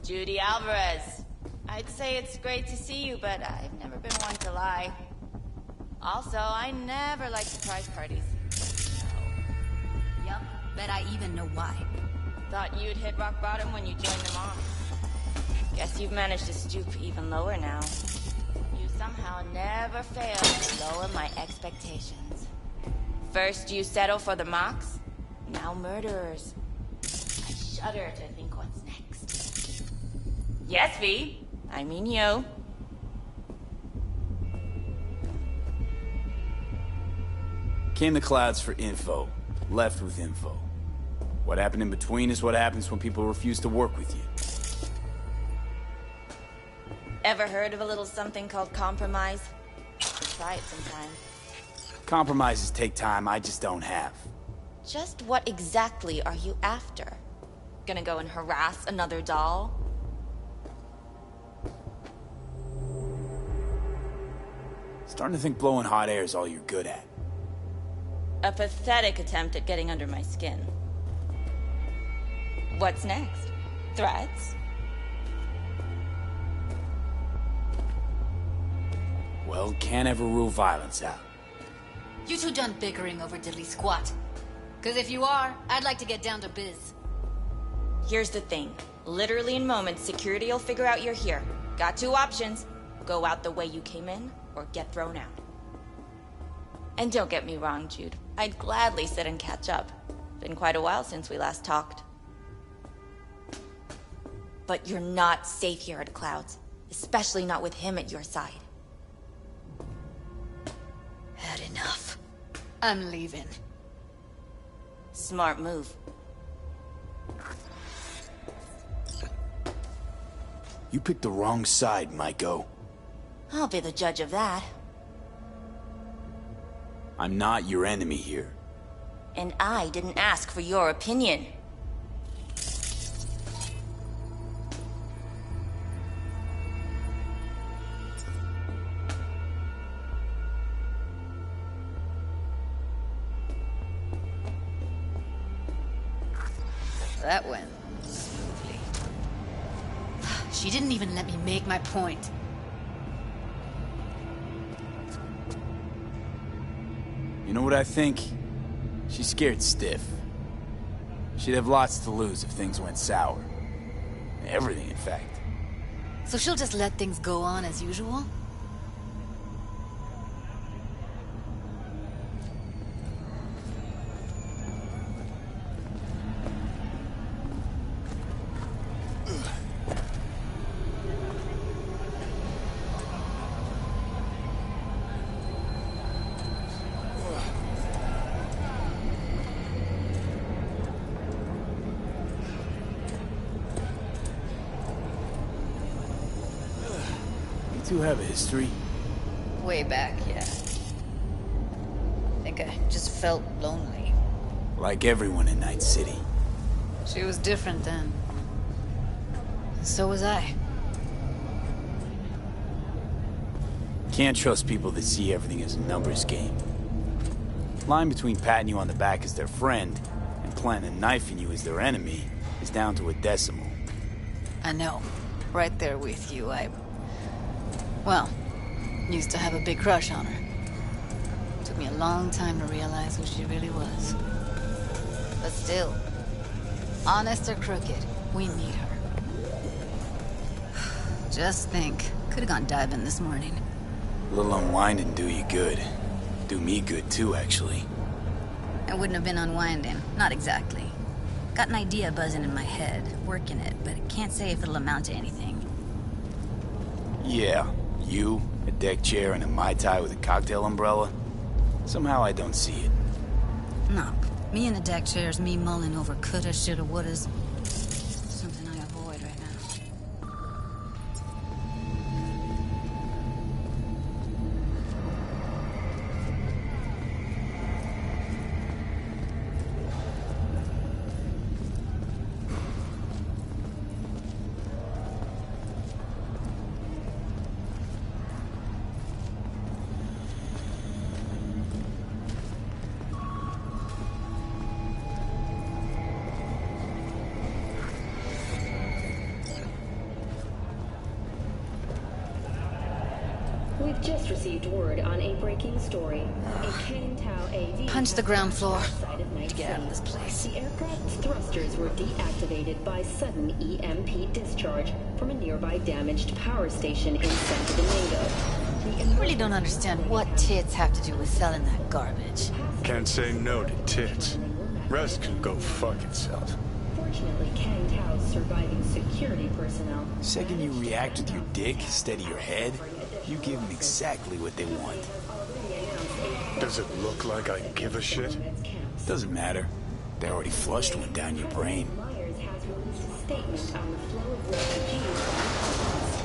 Speaker 15: Judy Alvarez. I'd say it's great to see you, but I've never been one to lie. Also, I never like surprise parties.
Speaker 3: Yup, bet I even know why.
Speaker 15: Thought you'd hit rock bottom when you joined them off. Guess you've managed to stoop even lower now. You somehow never fail to lower my expectations. First you settle for the mocks, now murderers. I shudder to think what's next. Yes, V. I mean you.
Speaker 8: Came the clouds for info, left with info. What happened in between is what happens when people refuse to work with you.
Speaker 15: Ever heard of a little something called compromise? Try it sometime.
Speaker 8: Compromises take time I just don't have.
Speaker 15: Just what exactly are you after? Gonna go and harass another doll?
Speaker 8: Starting to think blowing hot air is all you're good at.
Speaker 15: A pathetic attempt at getting under my skin. What's next? Threats?
Speaker 8: Well, can't ever rule violence out.
Speaker 3: You two done bickering over diddly squat? Cause if you are, I'd like to get down to biz.
Speaker 15: Here's the thing. Literally in moments, security will figure out you're here. Got two options. Go out the way you came in, or get thrown out. And don't get me wrong, Jude. I'd gladly sit and catch up. Been quite a while since we last talked. But you're not safe here at Clouds. Especially not with him at your side.
Speaker 3: Had enough. I'm leaving.
Speaker 15: Smart move.
Speaker 8: You picked the wrong side, Maiko.
Speaker 15: I'll be the judge of that.
Speaker 8: I'm not your enemy here.
Speaker 15: And I didn't ask for your opinion.
Speaker 3: That went smoothly. She didn't even let me make my point.
Speaker 8: You know what I think? She's scared stiff. She'd have lots to lose if things went sour. Everything, in fact.
Speaker 3: So she'll just let things go on as usual?
Speaker 8: You have a history?
Speaker 3: Way back, yeah. I think I just felt lonely.
Speaker 8: Like everyone in Night City.
Speaker 3: She was different then. So was I.
Speaker 8: Can't trust people that see everything as a numbers game. Line between patting you on the back as their friend and planting a knife in you as their enemy is down to a decimal.
Speaker 3: I know. Right there with you. Well, used to have a big crush on her. Took me a long time to realize who she really was. But still, honest or crooked, we need her. Just think, could have gone diving this morning.
Speaker 8: A little unwinding do you good. Do me good too, actually.
Speaker 3: I wouldn't have been unwinding, not exactly. Got an idea buzzing in my head, working it, but I can't say if it'll amount to anything.
Speaker 8: Yeah. You, a deck chair, and a Mai Tai with a cocktail umbrella? Somehow I don't see it.
Speaker 3: No. Me in the deck chair's me mulling over coulda, shoulda, wouldas. Something I avoid right now.
Speaker 18: We've just received word on a breaking story. A Kang Tao AV
Speaker 3: Punch the ground floor.
Speaker 18: Need
Speaker 3: to get out of this place.
Speaker 18: The aircraft's thrusters were deactivated by sudden EMP discharge from a nearby damaged power station in Santo Domingo.
Speaker 3: I really don't understand what tits have to do with selling that garbage.
Speaker 5: Can't say no to tits. Rest can go fuck itself.
Speaker 18: Fortunately, Kang Tao's surviving security personnel.
Speaker 8: Second you react with your dick instead of your head, you give them exactly what they want.
Speaker 5: Does it look like I give a shit?
Speaker 8: Doesn't matter. They already flushed one down your brain.
Speaker 18: Myers has released a statement on the flow of refugees.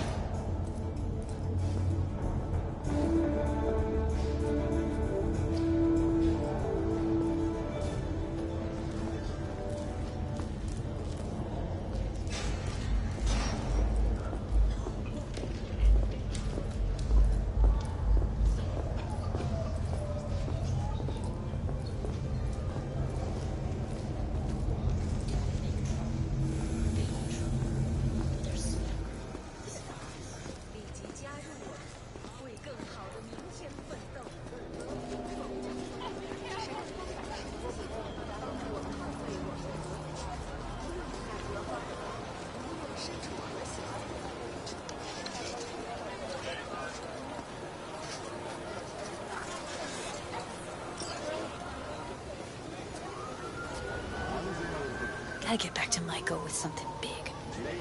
Speaker 3: Gotta get back to Maiko with something big.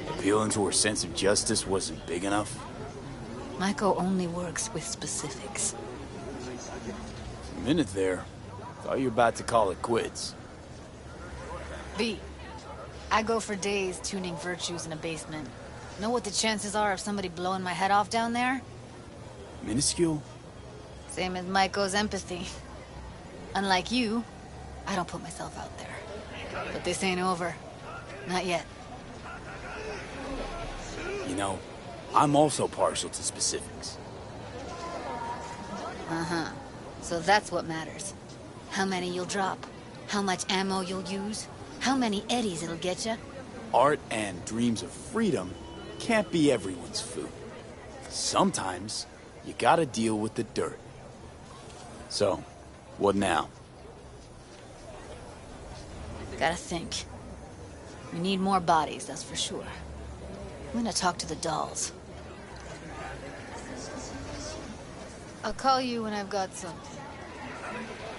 Speaker 8: Appealing to her sense of justice wasn't big enough?
Speaker 3: Maiko only works with specifics.
Speaker 8: A minute there. Thought you were about to call it quits.
Speaker 3: V, I go for days tuning virtues in a basement. Know what the chances are of somebody blowing my head off down there?
Speaker 8: Minuscule?
Speaker 3: Same as Maiko's empathy. Unlike you, I don't put myself out there. But this ain't over. Not yet.
Speaker 8: You know, I'm also partial to specifics.
Speaker 3: Uh-huh. So that's what matters. How many you'll drop. How much ammo you'll use. How many eddies it'll get you.
Speaker 8: Art and dreams of freedom can't be everyone's food. Sometimes, you gotta deal with the dirt. So, what now?
Speaker 3: Gotta think. We need more bodies, that's for sure. I'm gonna talk to the dolls. I'll call you when I've got something.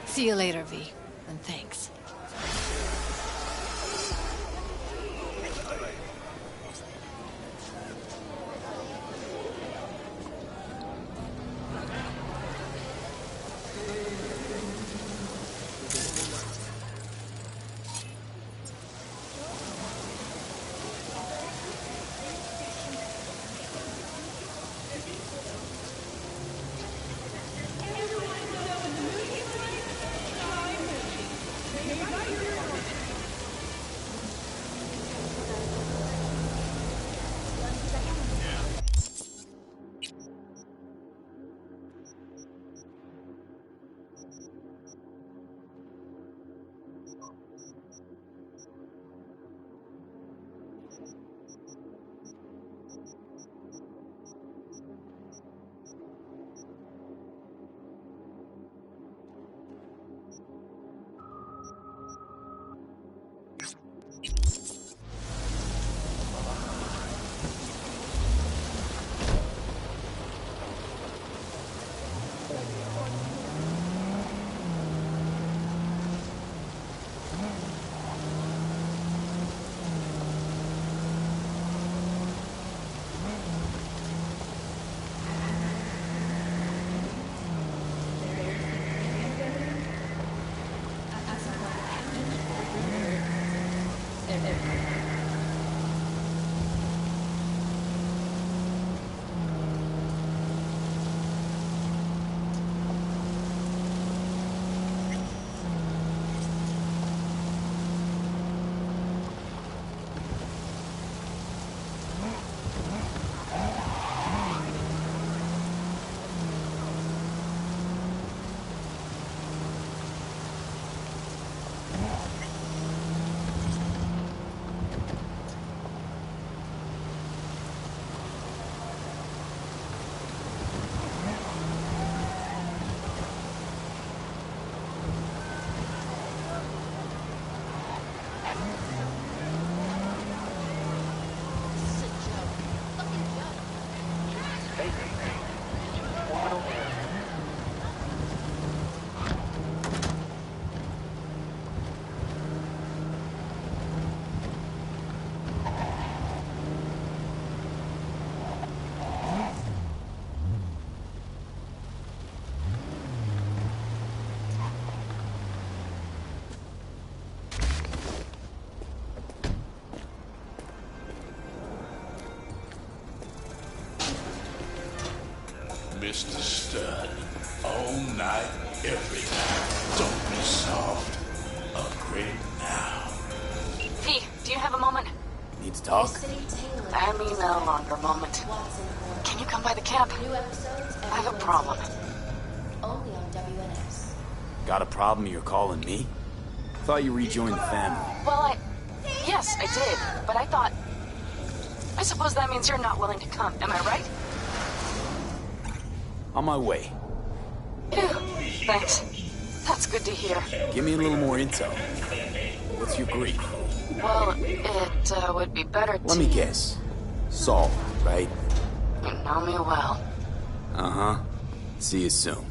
Speaker 3: See you later, V. And thanks.
Speaker 9: Mr. Stud, all night, every night. Don't be soft. Upgrade now.
Speaker 3: V, do you have a moment?
Speaker 8: Need to talk?
Speaker 3: I mean a longer moment. Can you come by the camp? I have a problem.
Speaker 15: Only on WNS.
Speaker 8: Got a problem you're calling me? Thought you rejoined the family.
Speaker 3: Well, yes, I did. But I suppose that means you're not willing to come. Am I right?
Speaker 8: On my way.
Speaker 3: Phew, thanks. That's good to hear.
Speaker 8: Give me a little more intel. What's your grief?
Speaker 3: Well, it would be better to...
Speaker 8: Let me guess. Saul, right?
Speaker 3: You know me well.
Speaker 8: Uh-huh. See you soon.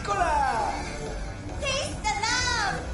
Speaker 19: piccola!
Speaker 15: Taste the love!